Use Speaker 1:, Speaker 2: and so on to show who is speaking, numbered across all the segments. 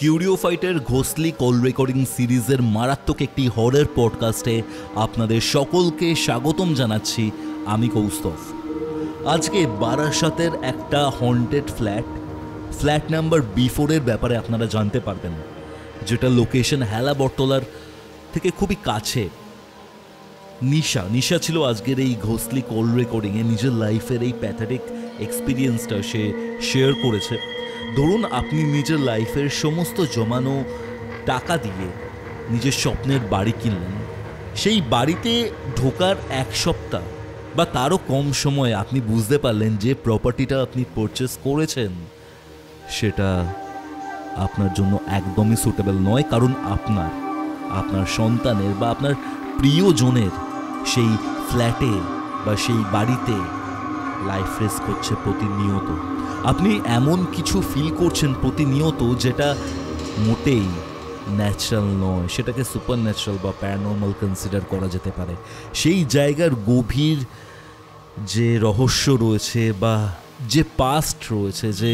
Speaker 1: কিউরিও ফাইটের ঘোষলি call recording সিরিজের মারাত্মক একটি হরর পডকাস্টে আপনাদের সকলকে স্বাগতম জানাচ্ছি। আমি কৌস্তভ। আজকে বারাসাতের একটা হন্টেড ফ্ল্যাট নাম্বার B4 ব্যাপারে আপনারা জানতে পারবেন, যেটা লোকেশন হেলা বটতলার থেকে খুবই কাছে। নিশা ছিল আজকের এই ঘোষলি কল রেকর্ডিংয়ে নিজের লাইফের এই প্যাথেটিক এক্সপিরিয়েন্সটা সে শেয়ার করেছে। ধরুন আপনি নিজের লাইফের সমস্ত জমানো টাকা দিয়ে নিজের স্বপ্নের বাড়ি কিনলেন। সেই বাড়িতে ঢোকার এক সপ্তাহ বা তারও কম সময়ে আপনি বুঝতে পারলেন যে প্রপার্টিটা আপনি পারচেস করেছেন সেটা আপনার জন্য একদমই সুটেবল নয়, কারণ আপনার সন্তানের বা আপনার প্রিয়জনের সেই ফ্ল্যাটে বা সেই বাড়িতে লাইফ রিস্ক হচ্ছে প্রতিনিয়ত। আপনি এমন কিছু ফিল করছেন প্রতিনিয়ত যেটা মোটেই ন্যাচারাল নয়, সেটাকে সুপার ন্যাচারাল বা প্যারানর্মাল কনসিডার করা যেতে পারে। সেই জায়গার গভীর যে রহস্য রয়েছে বা যে পাস্ট রয়েছে, যে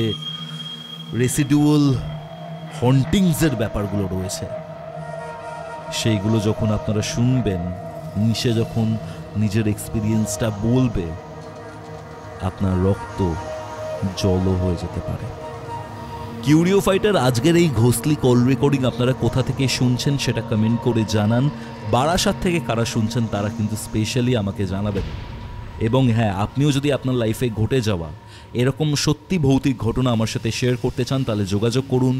Speaker 1: রেসিডুয়াল হন্টিংসের ব্যাপারগুলো রয়েছে, সেইগুলো যখন আপনারা শুনবেন, নিশে যখন নিজের এক্সপিরিয়েন্সটা বলবে, আপনার রক্ত জল হয়ে যেতে পারে। কিউরিও ফাইটার আজকের এই ঘোষলি কল রেকর্ডিং আপনারা কোথা থেকে শুনছেন সেটা কমেন্ট করে জানান। বারাসাত থেকে কারা শুনছেন তারা কিন্তু স্পেশালি আমাকে জানাবেন। এবং হ্যাঁ, আপনিও যদি আপনার লাইফে ঘটে যাওয়া এরকম সত্যি ভৌতিক ঘটনা আমার সাথে শেয়ার করতে চান, তাহলে যোগাযোগ করুন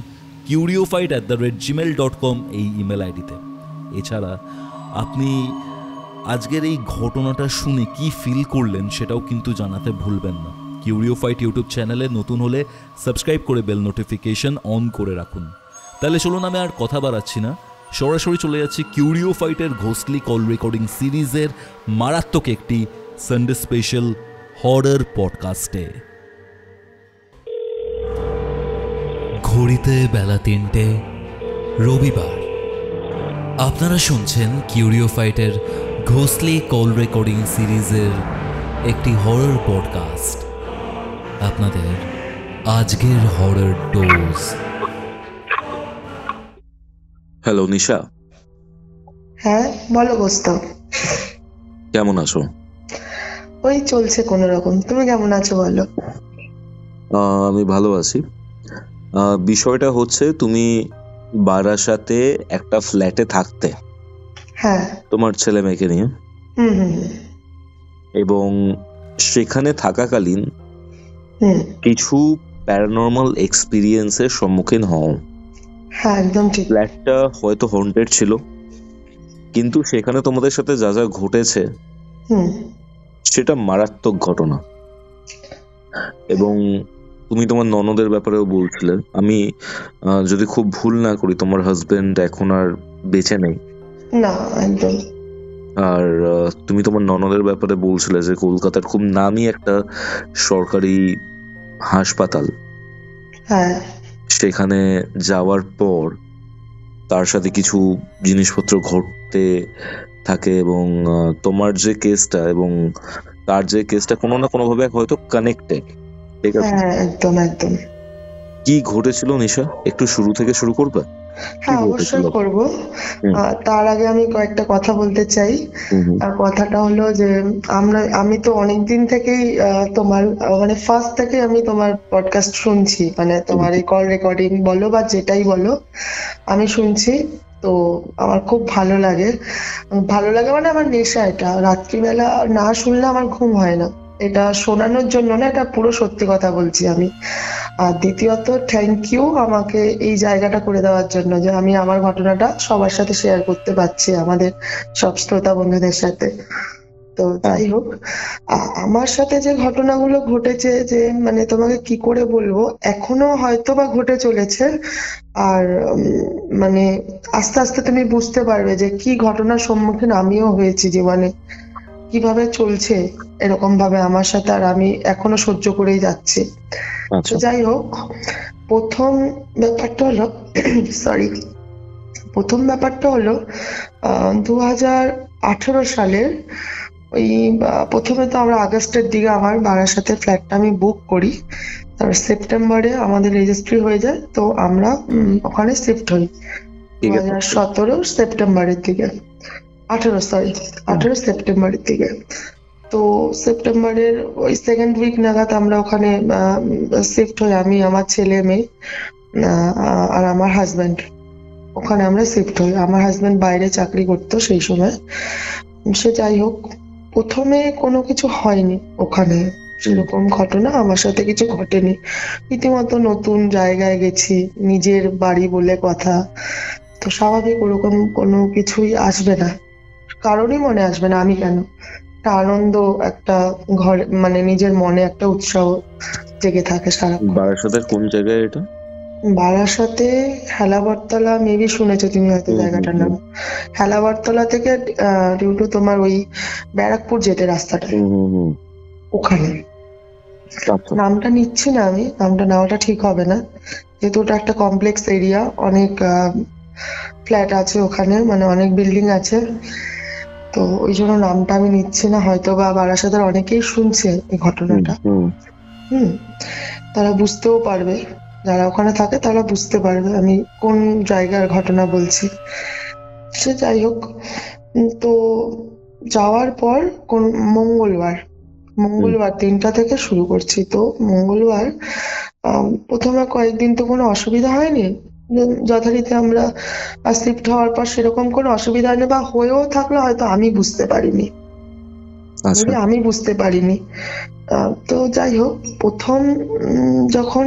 Speaker 1: curiofite@gmail.com এই ইমেল আইডিতে। এছাড়া আপনি আজকের এই ঘটনাটা শুনে কি ফিল করলেন সেটাও কিন্তু জানাতে ভুলবেন না। কিউরিও ফাইট ইউটিউব চ্যানেলে নতুন হলে সাবস্ক্রাইব করে বেল নোটিফিকেশন অন করে রাখুন। তাহলে চলুন, আমি আর কথা বাড়াচ্ছি না, সরাসরি চলে যাচ্ছি কিউরিও ফাইটের ঘোষলি কল রেকর্ডিং সিরিজের মারাত্মক একটি সানডে স্পেশাল হরর পডকাস্টে। ঘড়িতে বেলা 3টে, রবিবার। আপনারা শুনছেন কিউরিও ফাইটের ঘোষলি কল রেকর্ডিং সিরিজের একটি হরর পডকাস্ট। আপনাদের আজকের হরর ডোজ।
Speaker 2: হ্যালো নিশা।
Speaker 3: হ্যাঁ বলো কৌস্তভ,
Speaker 2: কেমন আছো?
Speaker 3: ওই চলছে কোনো রকম। তুমি কেমন আছো বলো?
Speaker 2: আমি ভালো আছি। বিষয়টা হচ্ছে, তুমি বারাসাতে একটা ফ্ল্যাটে থাকতে,
Speaker 3: হ্যাঁ,
Speaker 2: তোমার ছেলে মেয়েকে নিয়ে, এবং সেখানে থাকাকালীন কিছু প্যারানর্মাল এক্সপিরিয়েন্সের সম্মুখীন হও।
Speaker 3: হ্যাঁ একদম ঠিক।
Speaker 2: ফ্ল্যাটটা হয়তো হন্টেড ছিল, কিন্তু সেখানে তোমাদের সাথে যা যা ঘটেছে সেটা মারাত্মক ঘটনা। এবং তুমি তোমার ননদের ব্যাপারেও বলছিলে। আমি যদি খুব ভুল না করি, তোমার হাজবেন্ড এখন আর বেঁচে নেই।
Speaker 3: না, একদম।
Speaker 2: আর তুমি তোমার ননদের ব্যাপারে বলছিলে যে কলকাতার খুব নামি একটা সরকারি হাসপাতাল,
Speaker 3: হ্যাঁ,
Speaker 2: সেখানে যাওয়ার পর তার সাথে কিছু জিনিসপত্র ঘটতে থাকে, এবং তোমার যে কেসটা এবং তার যে কেসটা কোনো না কোনো ভাবে হয়তো কানেক্টেড। ঠিক আছে?
Speaker 3: হ্যাঁ একদম একদম।
Speaker 2: কি ঘটেছিল নিশা, একটু শুরু থেকে শুরু করবে?
Speaker 3: হ্যাঁ অবশ্যই করবো। তার আগে আমি কয়েকটা কথা বলতে চাই। আর কথাটা হলো যে আমি তো অনেকদিন থেকেই তোমার মানে ফার্স্ট থেকে আমি তোমার পডকাস্ট শুনছি, মানে তোমার এই কল রেকর্ডিং বলো বা যেটাই বলো আমি শুনছি। তো আমার খুব ভালো লাগে মানে আমার নেশা এটা। রাত্রিবেলা না শুনলে আমার ঘুম হয় না। এটা শোনানোর জন্য না, এটা পুরো সত্যি কথা বলছি আমি। আর দ্বিতীয়ত থ্যাংক ইউ আমাকে এই জায়গাটা করে দেওয়ার জন্য, যে আমি আমার ঘটনাটা সবার সাথে শেয়ার করতে পারছি, আমাদের সব শ্রোতা বন্ধুদের সাথে। তো যাই হোক, আমার সাথে যে ঘটনাগুলো ঘটেছে, যে মানে তোমাকে কি করে বলবো, এখনো হয়তো বা ঘটে চলেছে। আর মানে আস্তে আস্তে তুমি বুঝতে পারবে যে কি ঘটনার সম্মুখীন আমিও হয়েছি জীবনে, কিভাবে চলছে এরকম ভাবে আমার সাথে, আর আমি এখনো সহ্য করেই যাচ্ছি। তো যাই হোক, প্রথম ব্যাপারটা হলো 2018 সালের ওই প্রথমে তো আমরা আগস্টের দিকে আমার বারাসাতে ফ্ল্যাটটা আমি বুক করি, তারপর সেপ্টেম্বরে আমাদের রেজিস্ট্রি হয়ে যায়, তো আমরা ওখানে শিফট হই 2017 সেপ্টেম্বরের দিকে, 18 সেপ্টেম্বরের দিকে। তো সেপ্টেম্বরের ওই সেকেন্ড উইক নাগাদ আমরা ওখানে শিফট হই, আমি, আমার ছেলে মেয়ে আর আমার হাজব্যান্ড। ওখানে আমরা শিফট হই। আমার হাজব্যান্ড বাইরে চাকরি করতো সেই সময়। সে যাই হোক, প্রথমে কোনো কিছু হয়নি ওখানে, সেরকম ঘটনা আমার সাথে কিছু ঘটেনি। রীতিমতো নতুন জায়গায় গেছি, নিজের বাড়ি বলে কথা, তো স্বাভাবিক ওরকম কোনো কিছুই আসবে না, কারোরই মনে আসবে না আমি কেন। একটা আনন্দ, একটা ঘরে মানে নিজের মনে একটা উৎসাহ জেগে থাকে সারাক্ষণ।
Speaker 2: বারাসাতের কোন জায়গায় এটা?
Speaker 3: বারাসাতে হেলাবরতলা, মেবি শুনেছো তুমি হয়তো জায়গাটার নাম। হেলাবরতলা থেকে ডিউ টু তোমার ওই ব্যারাকপুর যেতে রাস্তাটা, ওখানে। নামটা নিচ্ছি না আমি, নামটা নেওয়াটা ঠিক হবে না, যেহেতু ওটা একটা কমপ্লেক্স এরিয়া, অনেক ফ্ল্যাট আছে ওখানে, মানে অনেক বিল্ডিং আছে, তো ওই জন্য নামটা আমি নিচ্ছি না। হয়তো বা বারাসাতের অনেকেই শুনছে এই ঘটনাটা, তারা বুঝতেও পারবে, যারা ওখানে থাকে তারা বুঝতে পারবে আমি কোন জায়গার ঘটনা বলছি। সে যাই হোক, তো যাওয়ার পর কোন মঙ্গলবার 3টা থেকে শুরু করছি। তো মঙ্গলবার প্রথমে কয়েকদিন তো কোনো অসুবিধা হয়নি, যথারীতি আমরা শিফট হওয়ার পর সেরকম কোনো অসুবিধা হয়নি, বা হয়েও থাকলে হয়তো আমি বুঝতে পারিনি, তো যাই হোক, প্রথম যখন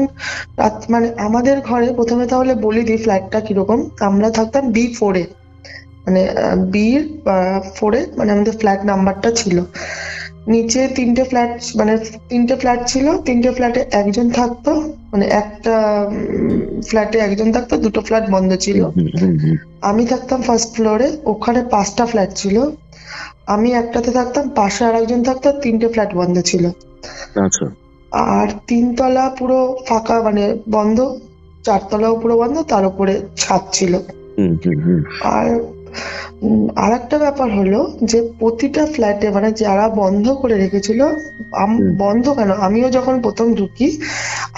Speaker 3: মানে আমাদের ঘরে প্রথমে, তাহলে বলে দিই ফ্ল্যাটটা কিরকম। আমরা থাকতাম B4-এ, মানে B4-এ, মানে আমাদের ফ্ল্যাট নাম্বারটা ছিল। নিচে 3টে ফ্ল্যাট, মানে 3টে ফ্ল্যাট ছিল, 3টে ফ্ল্যাটে একজন থাকতো, মানে একটা ফ্ল্যাটে একজন থাকতো, 2টো ফ্ল্যাট বন্ধ ছিল। আমি থাকতাম ফার্স্ট ফ্লোরে, ওখানে 5টা ফ্ল্যাট ছিল, আমি একটাতে থাকতাম, পাশে আর একজন থাকতো, 3টে ফ্ল্যাট বন্ধ ছিল। আর 3তলা পুরো ফাঁকা, মানে বন্ধ, 4তলাও পুরো বন্ধ, তার উপরে ছাদ ছিল। আর একটা ব্যাপার হলো যে প্রতিটা ফ্ল্যাটে, মানে যারা বন্ধ করে রেখেছিল, বন্ধ কেন, আমিও যখন প্রথম ঢুকি,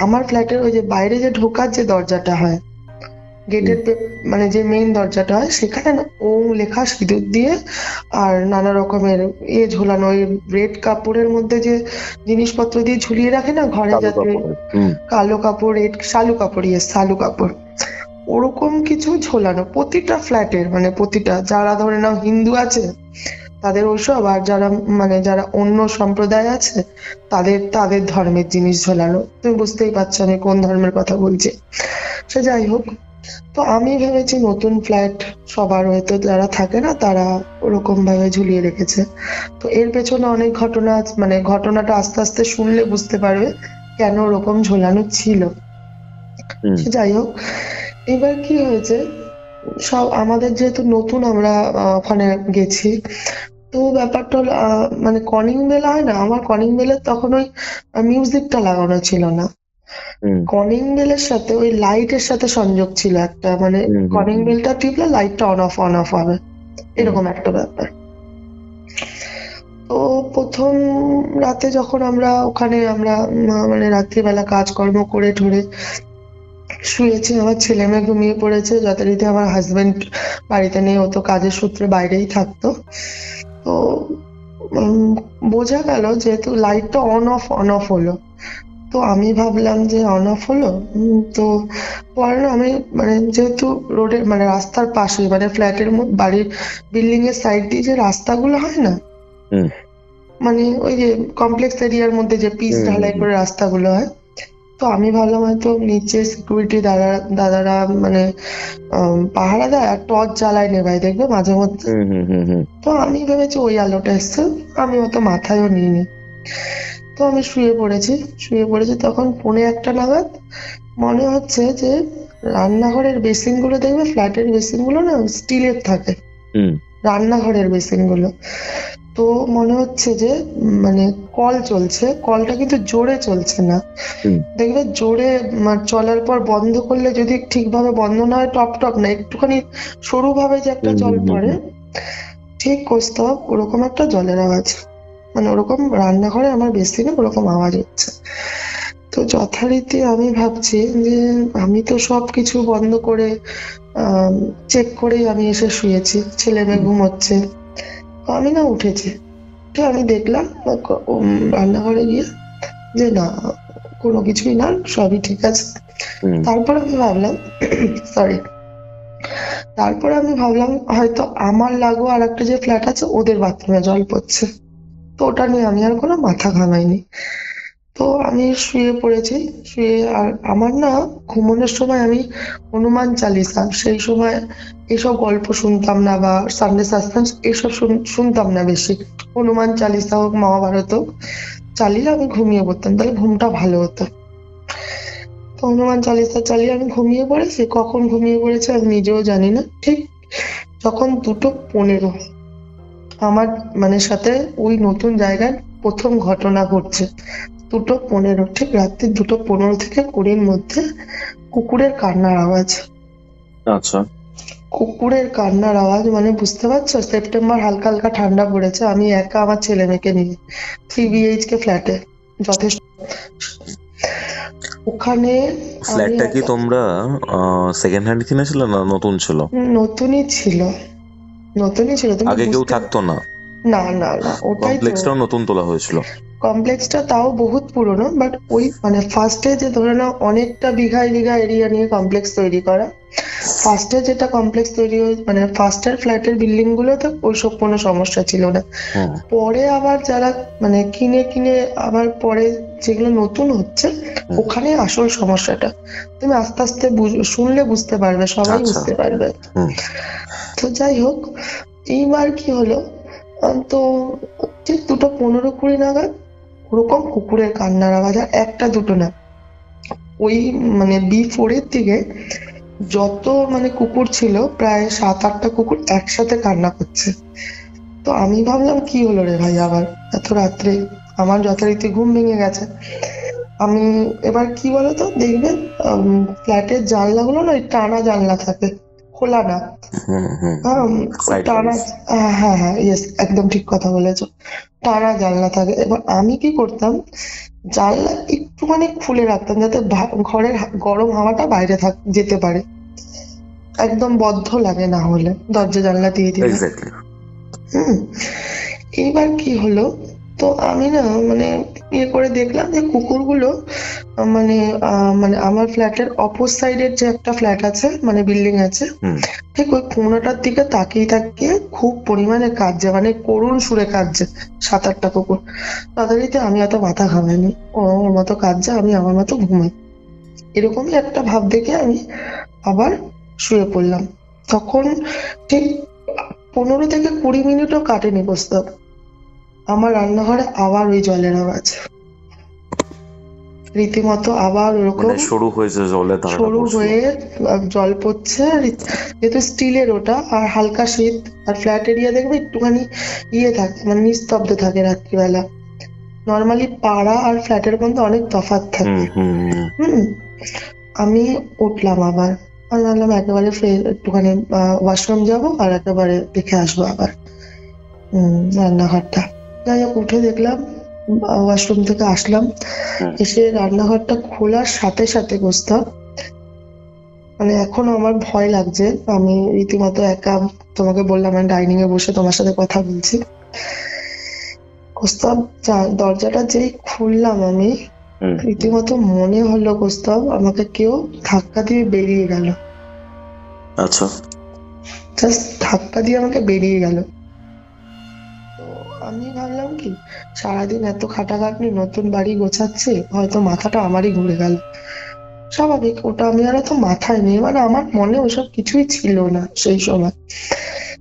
Speaker 3: আমার ফ্ল্যাটের ওই যে বাইরে যে ঢোকার যে দরজাটা হয়, গেটের মানে যে মেইন দরজাটা হয়, সেখানে না ওম লেখা সিঁদুর দিয়ে আর নানা রকমের ঝোলানো, ওই রেড কাপড়ের মধ্যে যে জিনিসপত্র দিয়ে ঝুলিয়ে রাখে না ঘরে, যাতে কালো কাপড়, রেড শালু কাপড়, শালু কাপড়, ওরকম কিছু ঝোলানো প্রতিটা ফ্ল্যাটের, মানে প্রতিটা, যারা ধরে নাও হিন্দু আছে তাদের ওসব, আর যারা মানে যারা অন্য সম্প্রদায় আছে তাদের ধর্মের জিনিস ঝোলানো। তুমি বুঝতেই পারছো আমি কোন ধর্মের কথা বলছি। সে যাই হোক, তো আমি ভেবেছি নতুন ফ্ল্যাট, সবার হয়তো যারা থাকে না তারা ওরকম ভাবে ঝুলিয়ে রেখেছে। তো এর পেছনে অনেক ঘটনা, মানে ঘটনাটা আস্তে আস্তে শুনলে বুঝতে পারবে কেন ওরকম ঝোলানো ছিল। সে যাই হোক, এবার কি হয়েছে, সব আমাদের যেহেতু নতুন, আমরা ওখানে গেছি, তো ব্যাপারটা হলো মানে কলিং বেল হয় না, আমার কলিং বেলের তখন ওই মিউজিকটা লাগানো ছিল না, কলিং বেলের সাথে ওই লাইটের সাথে সংযোগ ছিল একটা, মানে কলিং বেলটা টিপলে লাইটটা অন অফ হবে, এরকম একটা ব্যাপার। তো প্রথম রাতে যখন আমরা ওখানে, আমরা মানে রাত্রিবেলা কাজকর্ম করে ঠরে শুয়েছি, আমার ছেলে মেয়ে ঘুমিয়ে পড়েছে, যথারীতি আমার হাজবেন্ড বাড়িতে নেই, ও তো কাজের সূত্রে বাইরেই থাকতো। তো বোঝা গেল যেহেতু লাইটটা অন অফ হলো, তো আমি ভাবলাম যে অন অফ হলো, তো পরে না আমি, মানে যেহেতু রোডের, মানে রাস্তার পাশে, মানে ফ্ল্যাটের বাড়ির বিল্ডিং এর সাইড দিয়ে যে রাস্তাগুলো হয় না, মানে ওই যে কমপ্লেক্স এরিয়ার মধ্যে যে পিচ ঢালাই করে রাস্তাগুলো হয়, তো আমি ভাবলাম হয়তো নিচে সিকিউরিটি দাদারা মানে পাহারা দেয় আর টর্চ জ্বালায় নেভাই, দেখবে মাঝে মধ্যে, তো আমি ভেবেছি ওই আলোটা এসছে, আমি অত মাথায়ও নিইনি। তো আমি শুয়ে পড়েছি তখন 1:45 নাগাদ, মনে হচ্ছে যে রান্নাঘরের বেসিন গুলো, দেখবে ফ্ল্যাটের বেসিন গুলো না স্টিলের থাকে, রান্নাঘরের বেসিন গুলো, তো মনে হচ্ছে যে মানে কল চলছে, কলটা কিন্তু জোরে চলছে না, দেখবে জোরে চলার পর বন্ধ করলে যদি ঠিকভাবে বন্ধ না হয়, টপ না, একটুখানি সরু ভাবে যে একটা জল পড়ে, ঠিক কষতে ওরকম একটা জলের আওয়াজ। মানে ওরকম রান্নাঘরে আমার বেশি না ওরকম আওয়াজ হচ্ছে। তো যথারীতি আমি ভাবছি যে আমি তো সবকিছু বন্ধ করে চেক করেই আমি এসে শুয়েছি, ছেলে মেয়ে ঘুমোচ্ছে। তো আমি না উঠেছি, আমি দেখলাম রান্নাঘরে গিয়ে যে না, কোনো কিছুই না, সবই ঠিক আছে। তারপর আমি ভাবলাম সরি তারপর আমি ভাবলাম হয়তো আমার লাগোয়া আর একটা যে ফ্ল্যাট আছে ওদের বাথরুমে জল পড়ছে, তো ওটা নিয়ে আমি আর কোনো মাথা ঘামাইনি। তো আমি শুয়ে পড়েছি, শুয়ে আর আমার না ঘুমানোর সময় আমি হনুমান চালিসা, সেই সময় এসব গল্প শুনতাম না বা সানডে সাসপেন্স এসব শুনতাম না বেশি। হনুমান চালিসা হোক, মহাভারত হোক, চালিয়ে আমি ঘুমিয়ে পড়তাম, তাহলে ঘুমটা ভালো হতো। তো হনুমান চালিসা চালিয়ে আমি ঘুমিয়ে পড়েছি, কখন ঘুমিয়ে পড়েছি আমি নিজেও জানি না। ঠিক যখন 2:15 আমার মানে সাথে ওই নতুন জায়গায় প্রথম ঘটনা ঘটছে, 2:15, ঠিক রাত্রি 2:15 থেকে 20-র মধ্যে কুকুরের কান্নার আওয়াজ।
Speaker 2: আচ্ছা,
Speaker 3: কুকুরের কান্নার আওয়াজ মানে বুঝতে পারছো, সেপ্টেম্বর, হালকা হালকা ঠান্ডা পড়েছে, আমি একা আমার ছেলে মেয়েকে নিয়ে 3 BHK ফ্ল্যাটে, যথেষ্ট। ওখানে
Speaker 2: ফ্ল্যাটটা কি তোমরা সেকেন্ড হ্যান্ড কিনেছিলে না নতুন ছিল?
Speaker 3: নতুনই ছিল, নতুনই ছিল। তুমি
Speaker 2: আগে কেউ থাকতো না?
Speaker 3: না না না, ওটাই তো,
Speaker 2: কমপ্লেক্সটাও নতুন তোলা হয়েছিল?
Speaker 3: কমপ্লেক্সটা তাও বহুত পুরনো, বাট ওই মানে ফার্স্টে যে ধরে নাও অনেকটা বিঘায় বিঘা এরিয়া নিয়ে কমপ্লেক্স তৈরি করা, ফার্স্টে যেটা কমপ্লেক্স তৈরি মানে ফার্স্টের ফ্ল্যাটের বিল্ডিং গুলোতে ওইসব কোনো সমস্যা ছিল না। পরে আবার যারা মানে কিনে কিনে আবার পরে যেগুলো নতুন হচ্ছে ওখানে আসল সমস্যাটা তুমি আস্তে আস্তে শুনলে বুঝতে পারবে, সবাই বুঝতে পারবে। তো যাই হোক, এইবার কি হলো, তো ঠিক 2:15-20 নাগাদ ওরকম কুকুরের কান্নার আওয়াজ, আর একটা দুটো না, ওই মানে B4-এর দিকে যত মানে কুকুর ছিল প্রায় 7-8টা কুকুর একসাথে কান্না করছে। তো আমি ভাবলাম কি হলো রে ভাই আবার এত রাত্রে, আমার যথারীতি ঘুম ভেঙে গেছে। আমি এবার কি বলতো, দেখবে ফ্ল্যাটের জানলাগুলো না টানা জানলা থাকে, খোলা না। টানা, হ্যাঁ হ্যাঁ ইয়েস, একদম ঠিক কথা বলেছো, টানা জানলা থাকে। এবার আমি কি করতাম, জানলা একটুখানি খুলে রাখতাম যাতে ঘরের গরম হাওয়াটা বাইরে যেতে পারে, একদম বদ্ধ লাগে না হলে দরজা জানলা দিয়ে দিলে। এইবার কি হলো, তো আমি না মানে ইয়ে করে দেখলাম যে কুকুরগুলো মানে মানে আমার ফ্ল্যাটের অপর সাইডের যে একটা ফ্ল্যাট আছে মানে বিল্ডিং আছে, ঠিক ওই কোণাটার দিকে তাকিয়ে তাকিয়ে খুব পরিমাণে কাঁদছে, মানে করুণ সুরে কাঁদছে 7-8টা কুকুর। তাদেরকে আমি এত মাথা ঘামাইনি, ওর মতো কাঁদছে, আমি আমার মতো ঘুমাই, এরকমই একটা ভাব দেখে আমি আবার শুয়ে পড়লাম। তখন ঠিক 15 থেকে 20 মিনিটও কাটেনি প্রস্তাব, আমার রান্নাঘরে আবার ওই জলের আওয়াজ, রীতিমতো আবার ওরকম
Speaker 2: শুরু হয়েছে, শুরু হয়ে
Speaker 3: জল পড়ছে। যেহেতু স্টিলের ওটা আর হালকা শীত, আর ফ্ল্যাট এরিয়া দেখবে একটুখানি ইয়ে থাকে মানে নিস্তব্ধ থাকে রাত্রিবেলা, নর্মালি পাড়া আর ফ্ল্যাটের মধ্যে অনেক তফাৎ থাকে। আমি উঠলাম আবার, ভাবলাম একেবারে একটুখানি ওয়াশরুম যাবো আর একেবারে দেখে আসবো আবার রান্নাঘরটা। যাই হোক, উঠে দেখলাম, ওয়াশরুম থেকে আসলাম, এসে রান্নাঘরটা খোলার সাথে সাথে প্রস্তাব মানে এখনো আমার ভয় লাগছে, আমি রীতিমতো একা, তোমাকে বললাম আমি ডাইনিং এ বসে তোমার সাথে কথা বলছি। প্রস্তাব দরজাটা যেই খুললাম আমি, রীতিমতো মনে হলো প্রস্তাব আমাকে কেউ ধাক্কা দিয়ে বেরিয়ে গেল।
Speaker 2: আচ্ছা,
Speaker 3: জাস্ট ধাক্কা দিয়ে আমাকে বেরিয়ে গেল। তো আমি ভাবলাম কি, সারাদিন এত খাটাখাটনি, নতুন বাড়ি গোছাচ্ছি, হয়তো মাথাটা আমারই ঘুরে গেল, স্বাভাবিক, ওটা আমি আর এত মাথায় নেই, মানে আমার মনে ওসব কিছুই ছিল না সেই সময়।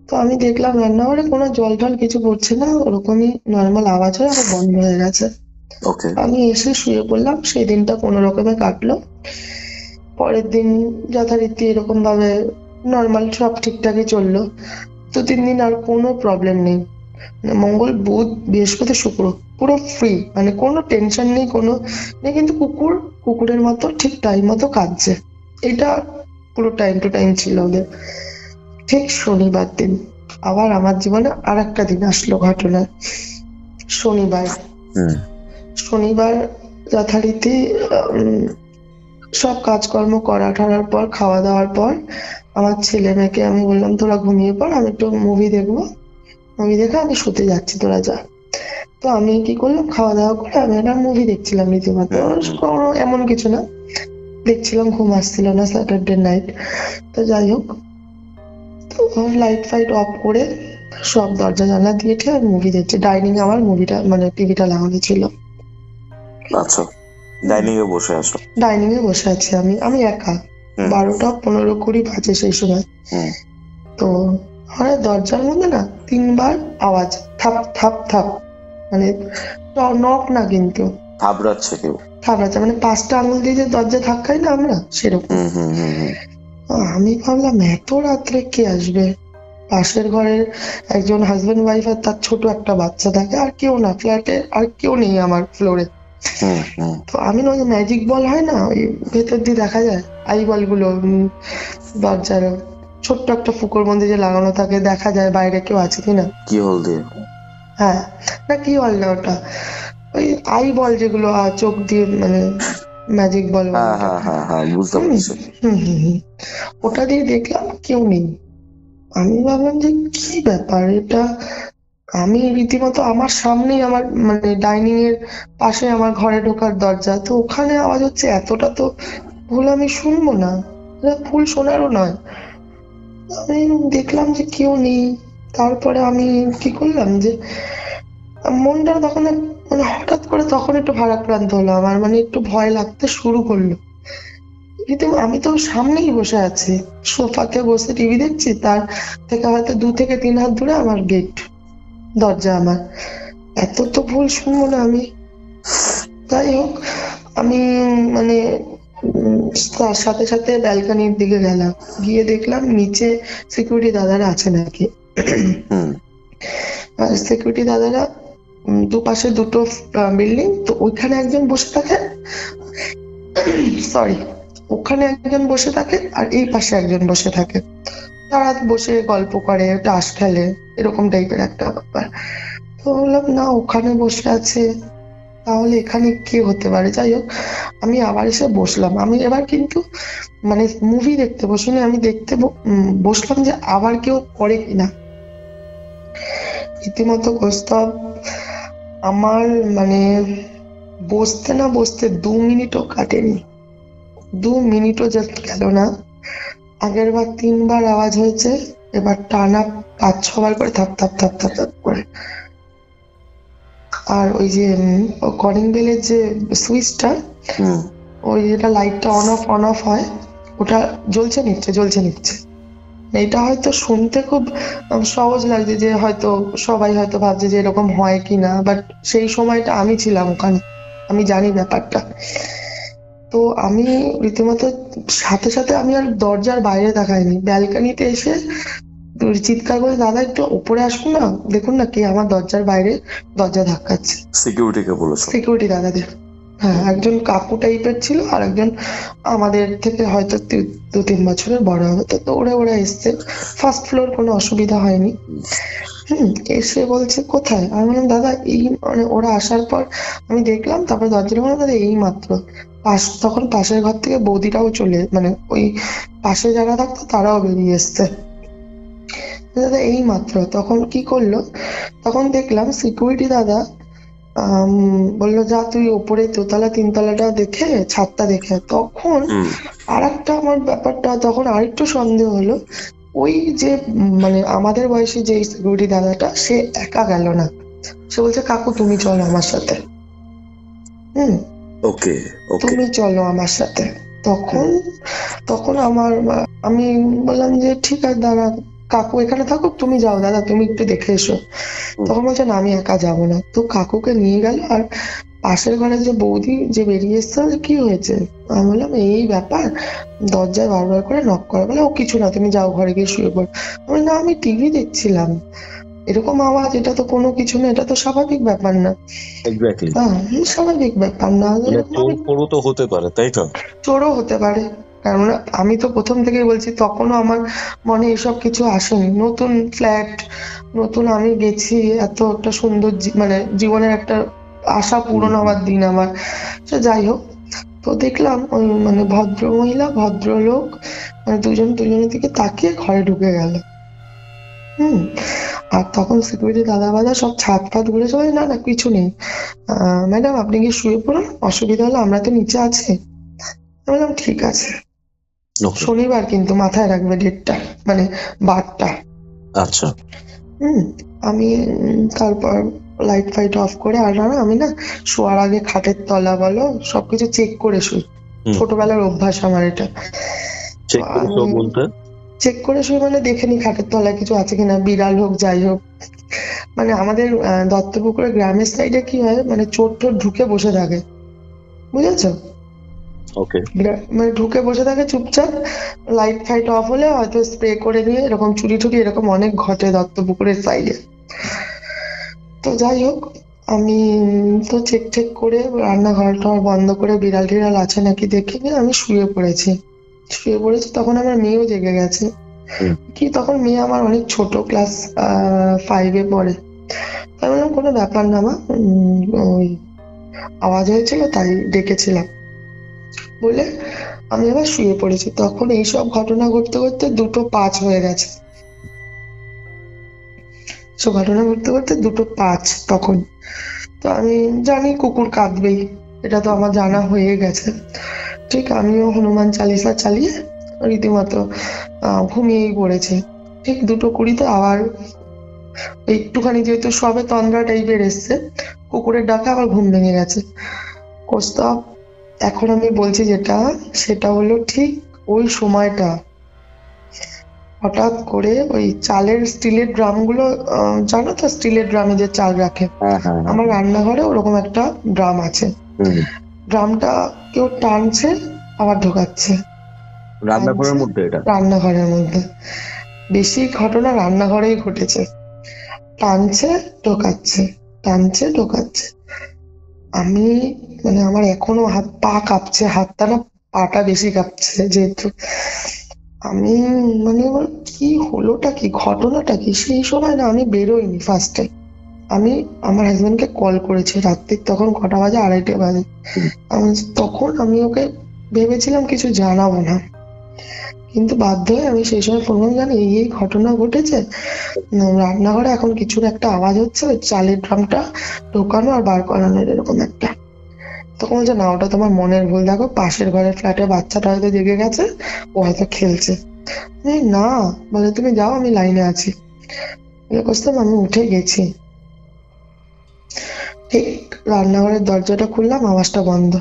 Speaker 3: তো আমি দেখলাম রান্নাঘরে কোনো জল টল কিছু পড়ছে না, ওরকমই নর্মাল আওয়াজ হয়ে আবার বন্ধ হয়ে গেছে। আমি এসে শুয়ে পড়লাম, সেই দিনটা কোনো রকমে কাটলো। পরের দিন যথারীতি এরকম ভাবে নর্মাল সব ঠিকঠাকই চললো। 2-3 দিন আর কোনো প্রবলেম নেই, মঙ্গল বুধ বৃহস্পতি শুক্র পুরো ফ্রি, মানে কোনো টেনশন নেই, কোনো নেই। কিন্তু কুকুরের মতো ঠিক টাইম মতো কাঁদছে, এটা পুরো টাইম টু টাইম ছিল ওদের। ঠিক শনিবার দিন আবার আমার জীবনে আর একটা দিন আসলো ঘটনা। শনিবার শনিবার যথারীতি সব কাজকর্ম করা ঠারার পর, খাওয়া দাওয়ার পর আমার ছেলে মেয়েকে আমি বললাম তোরা ঘুমিয়ে পড়, আমি একটু মুভি দেখবো, মুভি দেখে আমি শুতে যাচ্ছি, তোরা যা। তো আমি কি করলাম, খাওয়া দাওয়া করে আমি একটা মুভি দেখছিলাম রীতিমতো, কোনো এমন কিছু না, দেখছিলাম, ঘুম আসছিল না, স্যাটারডে নাইট। তো যাই হোক, তো লাইট ফাইট অফ করে সব দরজা জানলা দিয়ে ঠিক আমি মুভি দেখছি। ডাইনিং আমার মুভিটা মানে টিভিটা লাগানো ছিল।
Speaker 2: আচ্ছা, ডাইনিং এ বসে আছো?
Speaker 3: ডাইনিং এ বসে আছি আমি একা। 12:15-20 বাজে সেই সময়। তো হঠাৎ দরজার মধ্যে না 3 বার আওয়াজ, থাপ থাপ থাপ, মানে নক না কিন্তু
Speaker 2: থাবড়াচ্ছে কেউ,
Speaker 3: থাবড়াচ্ছে, মানে 5টা আঙুল দিয়ে যে দরজা ধাক্কাই না আমরা, সেরকম। আমি ভাবলাম এত রাত্রে কে আসবে, পাশের ঘরের একজন হাজবেন্ড ওয়াইফ আর তার ছোট একটা বাচ্চা থাকে, আর কেউ না, ফ্ল্যাটে আর কেউ নেই আমার ফ্লোরে। তো আমি না, ওই ম্যাজিক বল হয় না, ওই ভেতর দিয়ে দেখা যায় আই বল গুলো দরজার ছোট্ট একটা ফুকোর মধ্যে যে লাগানো থাকে, দেখা যায় বাইরে কেউ আছে কিনা।
Speaker 2: কি হল দিয়ে?
Speaker 3: হ্যাঁ, না কি বল না, ওটা ওই আই বল যেগুলো চোখ দিয়ে, মানে ম্যাজিক বল,
Speaker 2: বুঝতে পারছি।
Speaker 3: ওটা দিয়ে দেখলাম কেউ নেই। আমি ভাবলাম যে কি ব্যাপার এটা, আমি রীতিমতো আমার সামনেই, আমার মানে ডাইনিং এর পাশে আমার ঘরে ঢোকার দরজা, তো ওখানে আওয়াজ হচ্ছে, এতটা তো ভুল আমি শুনবো না, ভুল শোনারও নয়। আমি দেখলাম যে কেউ নেই। তারপরে আমি কি করলাম, যে মনটা তখন মানে হঠাৎ করে তখন একটু ভারাক্রান্ত হলো আমার, মানে একটু ভয় লাগতে শুরু করলো। আমি তো সামনেই বসে আছি, সোফাতে বসে টিভি দেখছি, তার থেকে হয়তো 2 থেকে 3 হাত দূরে আমার গেট, দরজা আমার, এত তো ভুল শুনবো না আমি। যাই হোক, আমি মানে তার সাথে সাথে ব্যালকনির দিকে গেলাম, গিয়ে দেখলাম নিচে সিকিউরিটি দাদারা আছে নাকি। সিকিউরিটি দাদারা দুপাশে দুটো বিল্ডিং, তো ওইখানে একজন বসে থাকে, সরি, ওখানে একজন বসে থাকে আর এই পাশে একজন বসে থাকে, তারা বসে গল্প করে, তাস খেলে, এরকম টাইপের একটা ব্যাপার। তো বললাম না, ওখানে বসে আছে, তাহলে এখানে কে হতে পারে। যাই হোক, আমি আবার এসে বসলাম। আমি এবার কিন্তু মানে মুভি দেখতে বসিনি, আমি দেখতে বসলাম যে আবার কেউ করে কিনা। রীতিমতো বসতাম, আমার মানে বসতে না বসতে 2 মিনিটও কাটেনি, 2 মিনিটও জাস্ট গেল না। আগের বার 3 বার আওয়াজ হয়েছে, এবার টানা 5-6 বার করে থাপ থাপ থাপ থাপ থাপ করে। আর ওই যে কলিং বেলের যে সুইচটা, ওই যেটা লাইটটা অন অফ হয়, ওটা জ্বলছে নিচ্ছে। এটা হয়তো শুনতে খুব সহজ লাগছে, যে হয়তো সবাই হয়তো ভাবছে যে এরকম হয় কিনা, বাট সেই সময়টা আমি ছিলাম ওখানে, আমি জানি ব্যাপারটা। তো আমি রীতিমতো সাথে সাথে আমি আর দরজার বাইরে তাকাইনি, ব্যালকনিতে এসে চিৎকার করে, দাদা একটু উপরে আসুন না, দেখুন না কে আমার দরজার বাইরে দরজা ধাক্কাচ্ছে।
Speaker 2: সিকিউরিটিকে বলেছো?
Speaker 3: সিকিউরিটি দাদাদের, হ্যাঁ, একজন কাকু টাইপের ছিল, আর একজন আমাদের থেকে হয়তো 2-3 বছরের বড় হবে। তো ওরা এসছে, ফার্স্ট ফ্লোর, কোনো অসুবিধা হয়নি। এসে বলছে কোথায়, আমি বললাম দাদা এই, মানে ওরা আসার পর আমি দেখলাম, তারপরে দরজাটা বললাম দাদা এই মাত্র, তখন পাশের ঘর থেকে বৌদিরাও মানে ওই পাশে যারা থাকতো তারাও বেরিয়ে এসছে, দাদা এই মাত্র। তখন কি করলো, তখন দেখলাম সিকিউরিটি দাদা বললো যা তুই ওপরে 2তলা 3তলাটা দেখে, ছাদটা দেখে। তখন আর একটা আমার ব্যাপারটা তখন আরেকটু সন্দেহ হলো, ওই যে মানে আমাদের বয়সী যে সিকিউরিটি দাদাটা, সে একা গেল না, সে বলছে কাকু তুমি চলো আমার সাথে,
Speaker 2: ওকে
Speaker 3: তুমি চলো আমার সাথে। তখন আমি বললাম যে ঠিক আছে দাদা, কাকু এখানে থাকুক, তুমি যাও দাদা, তুমি একটু দেখে এসো। তখন বলছে না আমি একা যাবো না। তো কাকুকে নিয়ে গেল, আর পাশের ঘরে যে বৌদি যে বেরিয়ে এসছে, কি হয়েছে, আমি বললাম এই ব্যাপার, দরজায় বারবার করে নক করা, বলে ও কিছু না, তুমি যাও ঘরে গিয়ে শুয়ে পড়ো। আমি না, আমি টিভি দেখছিলাম, এরকম আওয়াজ, এটা তো কোনো কিছু না, এটা তো স্বাভাবিক ব্যাপার না।
Speaker 2: এক্স্যাক্টলি,
Speaker 3: স্বাভাবিক ব্যাপার না,
Speaker 2: চোরও তো হতে পারে, তাই তো?
Speaker 3: চোরও হতে পারে, কারণ আমি তো প্রথম থেকেই বলছি, তখনও আমার মনে এসব কিছু আসেনি। নতুন ফ্ল্যাট, নতুন আমি গেছি, এত একটা সুন্দর মানে জীবনের একটা আশা পূরণ হওয়ার দিন আমার। সে যাই হোক, তো দেখলাম ওই মানে ভদ্র মহিলা ভদ্রলোক মানে দুজনের দিকে তাকিয়ে ঘরে ঢুকে গেল। আর তখন সিকিউরিটি দাদা সব ছাদ ফাদ ঘুরে সবাই, না না কিছু নেই, ম্যাডাম আপনি কি শুয়ে পড়ুন, অসুবিধা হলে আমরা তো নিচে আছি। আমি বললাম ঠিক আছে। শনিবার কিন্তু মাথায় রাখবে ডেটটা, মানে বারটা।
Speaker 2: আচ্ছা।
Speaker 3: আমি তারপর লাইট ফাইট অফ করে, আর না আমি না শোয়ার আগে খাটের তলা বলো সবকিছু চেক করে শুই। ছোটবেলার অভ্যাস আমার এটা। চেক করে শুই মানে দেখে নি খাটের তলায় কিছু আছে কিনা, বিড়াল হোক যাই হোক। মানে আমাদের দত্তপুকুরের গ্রামের সাইডে কি হয়, মানে চোর টোর ঢুকে বসে থাকে, বুঝেছো? মানে ঢুকে বসে থাকে চুপচাপ, লাইট ফাইট অফ হলে হয়তো স্প্রে করে দিয়ে এরকম চুরি টুরি এরকম অনেক ঘটে দত্তপুকুরের সাইডে। তো যাই হোক, আমি তো চেক টেক করে রান্নাঘর টর বন্ধ করে বিড়াল টিড়াল আছে নাকি দেখে নিয়ে আমি শুয়ে পড়েছি। তখন আমার মেয়েও জেগে গেছে। কি তখন মেয়ে আমার অনেক ছোট, ক্লাস 5-এ পড়ে। আমি বললাম কোনো ব্যাপার না মা, ওই আওয়াজ হয়েছিল তাই ডেকেছিলাম বলে আমি আবার শুয়ে পড়েছি। তখন এইসব ঘটনা ঘটতে ঘটতে 2:05 হয়ে গেছে। ঘটনা ঘটতে ঘটতে 2:05 তখন। তো আমি জানি কুকুর কাঁদবেই, এটা তো আমার জানা হয়ে গেছে। ঠিক আমিও হনুমান চালিসা চালিয়ে রীতিমতো ঘুমিয়েই পড়েছি। ঠিক 2:20-তে আবার একটুখানি যেহেতু সবে তন্দ্রা টাইপের এসছে, কুকুরের ডাকে আবার ঘুম ভেঙে গেছে। কোস্তব এখন আমি বলছি যেটা, সেটা হলো ঠিক ওই সময়টা হঠাৎ করে ওই চালের স্টিলের ড্রাম গুলো, জানো তো স্টিলের ড্রামে যে চাল রাখে, আমার রান্নাঘরে ওরকম একটা ড্রাম আছে। ড্রামটা কেউ টানছে আবার ঢোকাচ্ছে রান্নাঘরের মধ্যে। বেশি ঘটনা রান্নাঘরেই ঘটেছে। টানছে ঢোকাচ্ছে, টানছে ঢোকাচ্ছে। আমি মানে আমার এখনো হাত পা কাঁপছে, হাতটা না পাটা বেশি কাঁপছে যেহেতু। আমি মানে কি হলোটা কি, ঘটনাটা কি, সেই সময় না আমি বেরোইনি। ফার্স্টে আমি আমার হাজবেন্ডকে কল করেছি রাত্রির, তখন কটা বাজে, 2:30 বাজে। তখন আমি ওকে ভেবেছিলাম কিছু জানাবো না, কিন্তু বাধ্য হয়ে আমি সেই সময় ফোন করে জানি এই ঘটনা ঘটেছে, রান্নাঘরে এখন কিছুর একটা আওয়াজ হচ্ছে, ওই চালের ড্রামটা ঢোকানো আর বার করানোর এরকম একটা। তখন বলছে না ওটা তোমার মনের ভুল, দেখো পাশের ঘরের ফ্ল্যাটে বাচ্চাটা হয়তো জেগে গেছে, ও হয়তো খেলছে। না বলে তুমি যাও আমি লাইনে আছি। আমি উঠে গেছি, ঠিক রান্নাঘরের দরজাটা খুললাম, আওয়াজটা বন্ধ,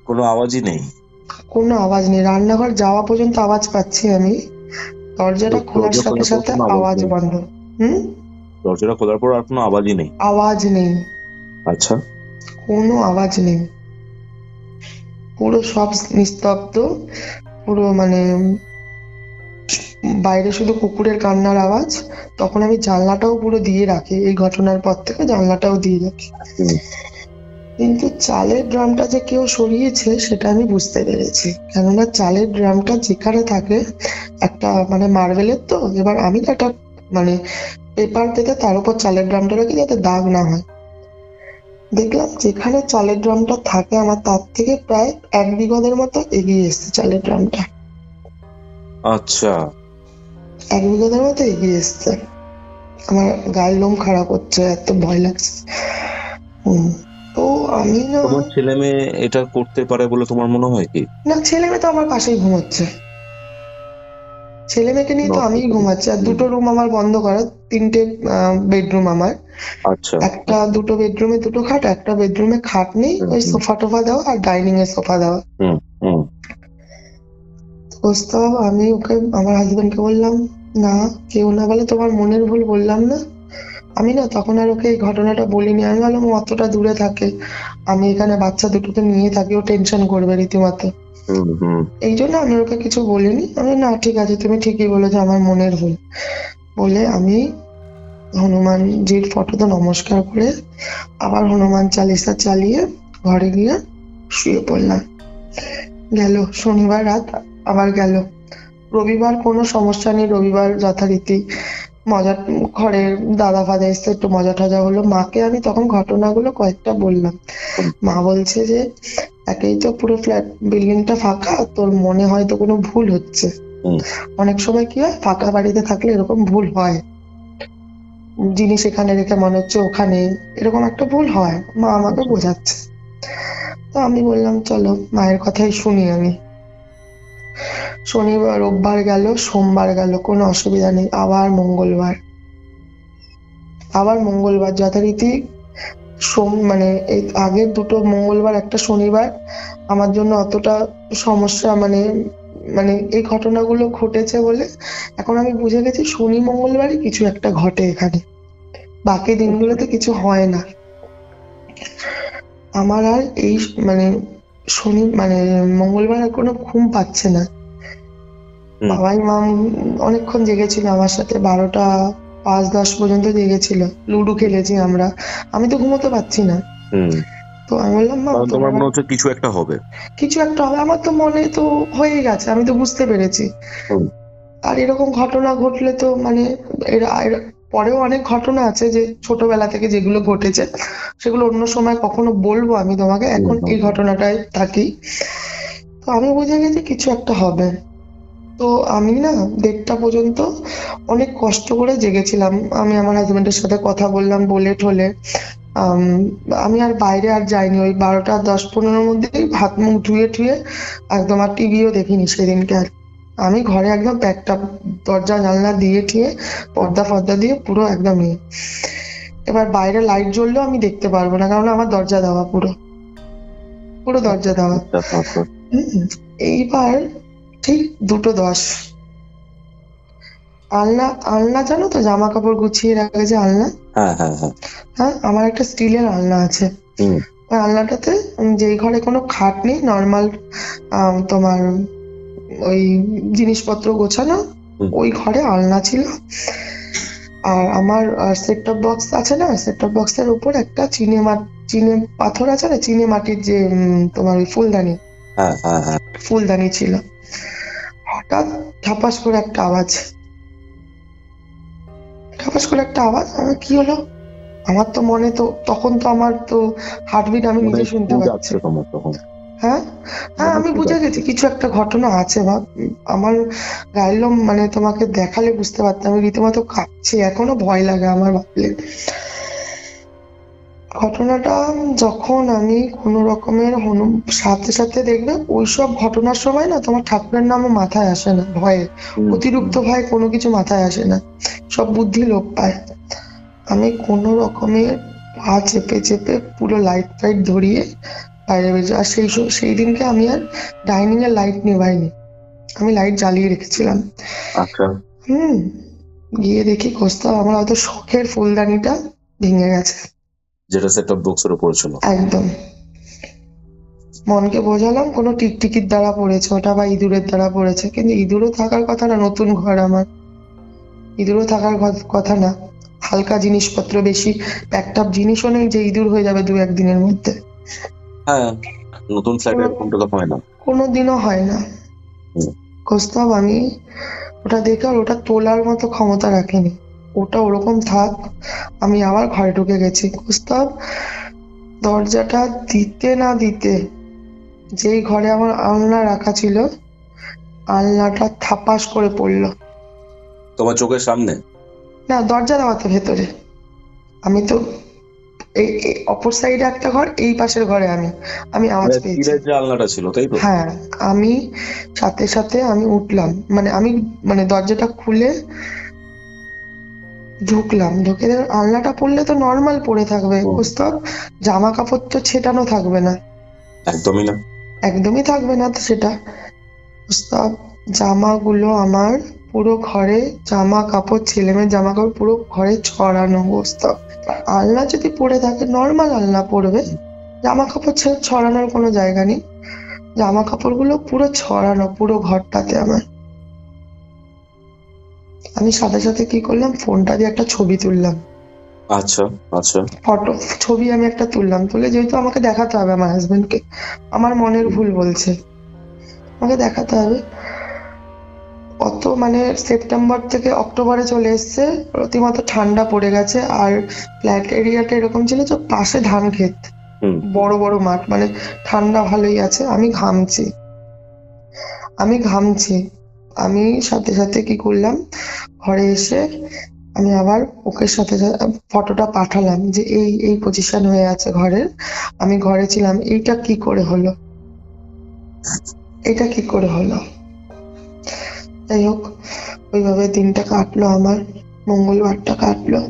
Speaker 2: কোনো আওয়াজই নেই।
Speaker 3: কোনো আওয়াজ নেই। রান্নাঘর যাওয়া পর্যন্ত আওয়াজ পাচ্ছি আমি, দরজাটা খোলার সাথে সাথে আওয়াজ বন্ধ।
Speaker 2: দরজাটা খোলার পর আর কোনো আওয়াজই নেই? আওয়াজ
Speaker 3: নেই।
Speaker 2: আচ্ছা,
Speaker 3: কোনো আওয়াজ নেই, পুরো সব নিস্তব্ধ, পুরো মানে বাইরে শুধু কুকুরের কান্নার আওয়াজ। তখন আমি জানলাটাও পুরো দিয়ে রাখি, এই ঘটনার পর থেকে জানলাটাও দিয়ে রাখি। কিন্তু চালের ড্রামটা যে কেউ সরিয়েছে সেটা আমি বুঝতে পেরেছি, কেননা চালের ড্রামটা যেখানে থাকে একটা মানে মার্বেলের, তো এবার আমি একটা মানে পেপার পেতে তার উপর চালের ড্রামটা রাখি যাতে দাগ না হয়। দেখলাম যেখানে চালের ড্রামটা থাকে আমার তার থেকে প্রায় 1 বিঘতের মতো এগিয়ে এসছে চালের ড্রামটা।
Speaker 2: আচ্ছা,
Speaker 3: 1 বিঘতের মতো এগিয়ে এসছে। আমার গায়ের লোম খারাপ হচ্ছে, এত ভয় লাগছে। তো আমি না,
Speaker 2: তোমার ছেলে মেয়ে এটা করতে পারে বলে তোমার মনে হয় কি?
Speaker 3: না ছেলে মেয়ে তো আমার পাশেই ঘুমাচ্ছে, ছেলে মেয়েকে নিয়ে তো আমিই ঘুমাচ্ছি। আর 2টো রুম আমার বন্ধ করা, 3টে বেডরুম আমার।
Speaker 2: আচ্ছা,
Speaker 3: একটা 2টো বেডরুমে 2টো খাট, একটা বেডরুমে খাট নেই, ওই সোফা টোফা দেওয়া আর ডাইনিং এ সোফা দেওয়া। প্রস্তাব আমি ওকে আমার হাজবেন্ডকে বললাম না কেউ না বলে তোমার মনের ভুল, বললাম না আমি। না তখন আর ওকে এই ঘটনাটা বলিনি। আমি ভাবলাম ও অতটা দূরে থাকে, আমি এখানে বাচ্চা দুটোকে নিয়ে থাকি, ও টেনশন করবে রীতিমতো, এই জন্য আমি ওকে কিছু বলিনি। আমি না ঠিক আছে তুমি ঠিকই বলেছো, আমার মনের ভুল বলে আমি হনুমানজির ফটোতে নমস্কার করে আবার হনুমান চালিসা চালিয়ে ঘরে গিয়ে শুয়ে পড়লাম। গেল শনিবার রাত, আবার গেল। রবিবার কোনো সমস্যা নেই, রবিবার যথারীতি মজা, ঘরের দাদা ফাদা এসে একটু মজা টজা হলো। মাকে আমি তখন ঘটনাগুলো কয়েকটা বললাম। মা বলছে যে একেই তো পুরো ফ্ল্যাট বিল্ডিংটা ফাঁকা, তোর মনে হয়তো কোনো ভুল হচ্ছে। অনেক সময় কি হয়, ফাঁকা বাড়িতে থাকলে এরকম ভুল হয়, জিনিস এখানে রেখে মনে হচ্ছে ওখানে, এরকম একটা ভুল হয়। মা আমাকে বোঝাচ্ছে। তো আমি বললাম চলো মায়ের কথাই শুনি আমি। শনিবার রোববার গেল, সোমবার গেল, কোনো অসুবিধা নেই। আবার মঙ্গলবার যথারীতি মানে এই আগের দুটো মঙ্গলবার একটা শনিবার আমার জন্য অতটা সমস্যা, মানে মানে এই ঘটনাগুলো ঘটেছে বলে এখন আমি বুঝে গেছি শনি মঙ্গলবারই কিছু একটা ঘটে এখানে, বাকি দিনগুলোতে কিছু হয় না। আমার আর এই মানে মঙ্গলবার আর কোনো ঘুম পাচ্ছে না। বাবাই মা অনেকক্ষণ জেগেছিল আমার সাথে, 12টা 5-10 পর্যন্ত জেগেছিল, লুডো খেলেছি আমরা। আমি তো ঘুমোতে পারছি না। তো আমি বললাম মা,
Speaker 2: তোমার মনে হচ্ছে কিছু একটা হবে,
Speaker 3: আমার তো মনে তো হয়ে গেছে, আমি তো বুঝতে পেরেছি। আর এরকম ঘটনা ঘটলে তো মানে পরেও অনেক ঘটনা আছে যে ছোটবেলা থেকে যেগুলো ঘটেছে, সেগুলো অন্য সময় কখনো বলবো আমি তোমাকে, এখন এই ঘটনাটায় থাকি। তো আমি বুঝে গেছি কিছু একটা হবে। তো আমি না 1:30টা পর্যন্ত অনেক কষ্ট করে জেগেছিলাম। আমি আমার হাজবেন্ডের সাথে কথা বললাম, বলে ঠলে আমি আর বাইরে আর যাইনি। ওই 12টা 10-15 মধ্যেই হাত মুখ ধুয়ে ঠুয়ে একদম, আর টিভিও দেখিনি সেদিনকে। আর আমি ঘরে একদম প্যাকটা, দরজা জানলা দিয়ে ঠিয়ে পর্দা ফর্দা দিয়ে পুরো একদম ইয়ে। এবার বাইরে লাইট জ্বললেও আমি দেখতে পারবো না, কারণ আমার দরজা দেওয়া, পুরো পুরো দরজা দেওয়া। এইবার ঠিক 2:10, আলনা জানো তো, জামা কাপড় গুছিয়ে রাখে যে আলনা, হ্যাঁ আমার একটা স্টিলের আলনা আছে। ওই আলনাটাতে যেই ঘরে কোনো খাট নেই, নর্মাল তোমার ওই জিনিসপত্র গোছানো, ওই ঘরে আলনা ছিল। আর আমার সেট টপ বক্স আছে না, সেট টপ বক্সের উপর একটা চিনে পাথর আছে না, চিনে মাটির যে তোমার ওই ফুলদানি ছিল। হঠাৎ ঠাপাস করে একটা আওয়াজ, আমার কি হলো, আমার তো মনে তো তখন তো আমার তো হার্টবিট আমি নিজে শুনতে পাচ্ছি। হ্যাঁ হ্যাঁ, আমি বুঝে গেছি কিছু একটা ঘটনা আছে। আমার গায়ের লোম মানে তোমাকে দেখালে বুঝতে পারতাম, আমি রীতিমতো কাঁপছি, এখনো ভয় লাগে আমার ভাবলে। ঘটনাটা যখন আমি কোনো রকমের সাথে সাথে দেখবে ওইসব ঘটনার সময় না তোমার ঠাকুরের নামও মাথায় আসে না, ভয়ে অতিরিক্ত ভয় কোনো কিছু মাথায় আসে না, সব বুদ্ধি লোপ পায়। আমি কোনো রকমের পা চেপে চেপে পুরো লাইট টাইট ধরিয়ে বাইরে বেরিয়ে, আর সেই দিনকে আমি আর ডাইনিং এর লাইট নেভাইনি, আমি লাইট জ্বালিয়ে রেখেছিলাম। গিয়ে দেখি কোস্তাব আমার হয়তো শখের ফুলদানিটা ভেঙে গেছে,
Speaker 2: যেটা সেট টপ বক্সের উপরে ছিল।
Speaker 3: একদম মনকে বোঝালাম কোনো টিকটিকির দ্বারা পড়েছে ওটা, বা ইঁদুরের দ্বারা পড়েছে, কিন্তু ইঁদুরও থাকার কথা না, নতুন ঘর আমার, ইঁদুরও থাকার কথা না। হালকা জিনিসপত্র, বেশি প্যাকড জিনিসও নেই যে ইঁদুর হয়ে যাবে 2-1 দিনের মধ্যে।
Speaker 2: নতুন ফ্ল্যাটে এরকমটা তো হয় না,
Speaker 3: কোনোদিনও হয় না। কোস্তাব আমি ওটা দেখে আর ওটা তোলার মতো ক্ষমতা রাখিনি, ওটা ওরকম থাক, আমি আবার ঘরে ঢুকে গেছি। কোস্তাব দরজাটা দিতে না দিতে, যেই ঘরে আমার আলনা রাখা ছিল, আলনাটা থাপাস করে পড়লো
Speaker 2: তোমার চোখের সামনে।
Speaker 3: না, দরজা দেওয়াতে ভেতরে, আমি তো অপর সাইডে একটা ঘর, এই পাশের ঘরে আমি আওয়াজ পেয়েছি।
Speaker 2: আলনাটা ছিল তাই তো?
Speaker 3: হ্যাঁ, আমি সাথে সাথে আমি উঠলাম, মানে দরজাটা খুলে ঢুকলাম, ঢুকে আলনাটা পড়লে তো নর্মাল পড়ে থাকবে কোস্তাব, জামা কাপড় তো ছেটানো থাকবে না, একদমই থাকবে না। তো সেটা কোস্তাব, জামাগুলো আমার পুরো ঘরে, জামা কাপড়, ছেলে মেয়ের জামা কাপড় পুরো ঘরে ছড়ানো। কোস্তাব আলনা যদি পড়ে থাকে, নর্মাল আলনা পড়বে, জামা কাপড় ছড়ানোর কোনো জায়গা নেই, জামা কাপড় গুলো পুরো ছড়ানো পুরো ঘরটাতে আমার। আমি সাথে সাথে কি করলাম, ফোনটা দিয়ে একটা ছবি তুললাম।
Speaker 2: আচ্ছা আচ্ছা
Speaker 3: ফটো ছবি আমি একটা তুললাম, তুলে যেহেতু আমাকে দেখাতে হবে আমার হাজবেন্ডকে, আমার মনের ভুল বলছে, আমাকে দেখাতে হবে। অত মানে সেপ্টেম্বর থেকে অক্টোবরে চলে এসছে, রীতিমতো ঠান্ডা পড়ে গেছে। আর ফ্ল্যাট এরিয়াটা এরকম ছিল যে পাশে ধান ক্ষেত, বড় বড় মাঠ, মানে ঠান্ডা ভালোই আছে। আমি ঘামছি, আমি সাথে সাথে কি করলাম, ঘরে এসে আমি আবার ওকে সাথে ফটোটা পাঠালাম যে এই এই পজিশন হয়ে আছে ঘরের, আমি ঘরে ছিলাম, এইটা কি করে হলো, এটা কি করে হলো। যাই হোক, ওইভাবে দিনটা কাটলো আমার, মঙ্গলবারটা কাটলো।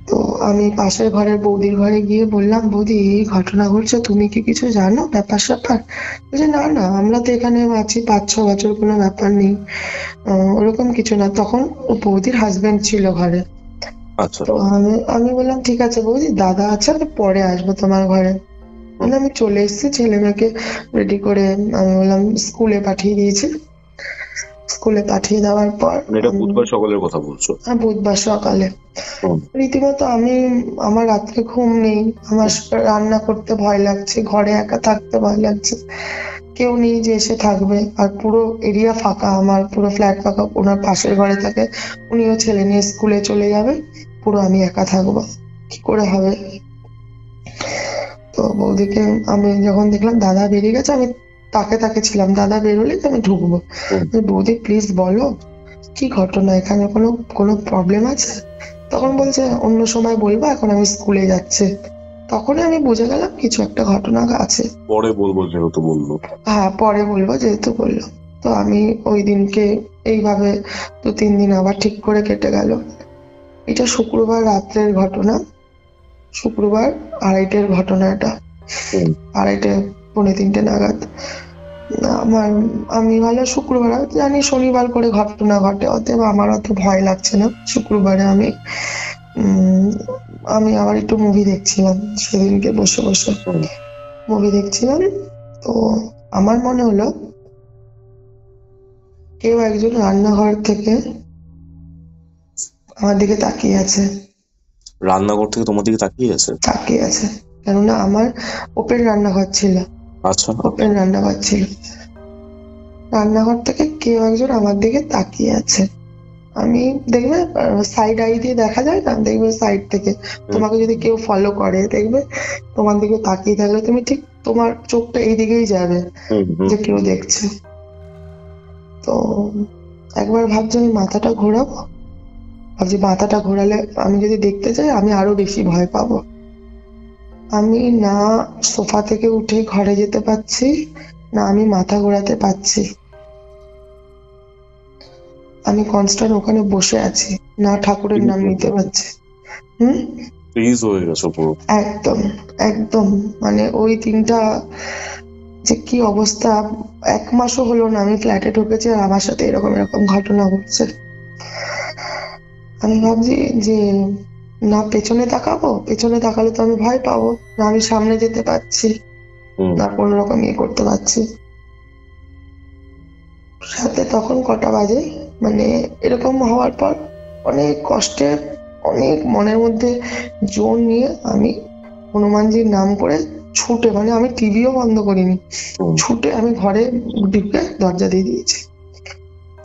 Speaker 3: তো আমি পাশের ঘরের বৌদির ঘরে গিয়ে বললাম, বৌদি এই ঘটনা ঘটছে, তুমি কি কিছু জানো ব্যাপার স্যাপার? বলছে না না, আমরা তো এখানে আছি 5-6 বছর, কোনো ব্যাপার নেই, ওরকম কিছু না। তখন ও বৌদির হাজবেন্ড ছিল ঘরে। তো আমি বললাম ঠিক আছে বৌদি, দাদা আছে, আমি পরে আসবো তোমার ঘরে। মানে আমি চলে এসেছি, ছেলে মেয়েকে রেডি করে আমি বললাম স্কুলে পাঠিয়ে দিয়েছি। স্কুলে পাঠিয়ে দেওয়ার পর,
Speaker 2: এটা বুধবার সকালের কথা বলছো?
Speaker 3: হ্যাঁ, বুধবার সকালে। রীতিমতো আমার রাত্রে ঘুম নেই, আমার রান্না করতে ভয় লাগছে, ঘরে একা থাকতে ভয় লাগছে, কেউ নেই যে এসে থাকবে। আর পুরো এরিয়া ফাঁকা, আমার পুরো ফ্ল্যাট ফাঁকা। ওনার পাশের ঘরে থাকে, উনিও ছেলে নিয়ে স্কুলে চলে যাবে, পুরো আমি একা থাকবো, কি করে হবে। তো বৌদিকে আমি যখন দেখলাম দাদা বেরিয়ে গেছে, আমি তাকে ছিলাম, দাদা বেরোলে আমি ঢুকবো। বৌদি প্লিজ বলো কি ঘটনা, এখানে কোনো কোনো প্রবলেম আছে? তখন বলছে অন্য সময় বলবো, এখন আমি স্কুলে যাচ্ছি। তখনই আমি বুঝে গেলাম কিছু একটা ঘটনা আছে।
Speaker 2: পরে বলবো যেহেতু বললো।
Speaker 3: হ্যাঁ, পরে বলবো যেহেতু বললো। তো আমি ওই দিনকে এইভাবে 2-3 দিন আবার ঠিক করে কেটে গেল। এটা শুক্রবার রাত্রের ঘটনা, শুক্রবার 2:30-এর ঘটনা এটা, 2:30-3:45 নাগাদ। আমি ভালো শুক্রবার জানি শনিবার করে ঘটনা ঘটে, অতএব আমার অত ভয় লাগছে না। শুক্রবারে আমি আবার একটু মুভি দেখছিলাম, সেদিনকে বসে বসে মুভি দেখছিলাম। তো আমার মনে হলো কেউ একজন রান্নাঘর থেকে আমার দিকে তাকিয়ে আছে।
Speaker 2: রান্নাঘর থেকে তোমার দিকে তাকিয়ে আছে?
Speaker 3: কেননা আমার ওপেন রান্নাঘর ছিল।
Speaker 2: আচ্ছা,
Speaker 3: ওপেন রান্নাঘর ছিল, রান্নাঘর থেকে কেউ একজন আমার দিকে তাকিয়ে আছে। আমি দেখবে সাইড আই দিয়ে দেখা যায় না, দেখবে সাইড থেকে তোমাকে যদি কেউ ফলো করে, দেখবে তোমার দিকে তাকিয়ে থাকলে তুমি ঠিক তোমার চোখটা এই দিকেই যাবে যে কেউ দেখছে। তো একবার ভাবছি আমি মাথাটা ঘোরাবো, ভাবছি মাথাটা ঘোরালে আমি যদি দেখতে চাই আমি আরো বেশি ভয় পাবো। আমি না সোফা থেকে উঠে ঘরে যেতে পারছি, না আমি মাথা ঘোরাতে পারছি। আমি কনস্ট্যান্ট ওখানে বসে আছি, না ঠাকুরের নাম নিতে পারছি।
Speaker 2: ফ্রিজ হয়ে গেছে পুরো।
Speaker 3: একদম একদম, মানে ওই দিনটা যে কি অবস্থা। 1 মাসও হলো না আমি ফ্ল্যাটে ঢুকেছি, আর আমার সাথে এরকম ঘটনা ঘটছে। আমি ভাবছি যে না পেছনে তাকাবো, পেছনে তাকালে তো আমি ভয় পাবো, না আমি সামনে যেতে পারছি, না কোনো রকম করতে পারছি। সাথে তখন কটা বাজে, মানে এরকম হওয়ার পর অনেক কষ্টে, অনেক মনের মধ্যে জোর নিয়ে আমি হনুমানজির নাম করে ছুটে, মানে আমি টিভিও বন্ধ করিনি, ছুটে আমি ঘরে ঢুকে দরজা দিয়ে দিয়েছি।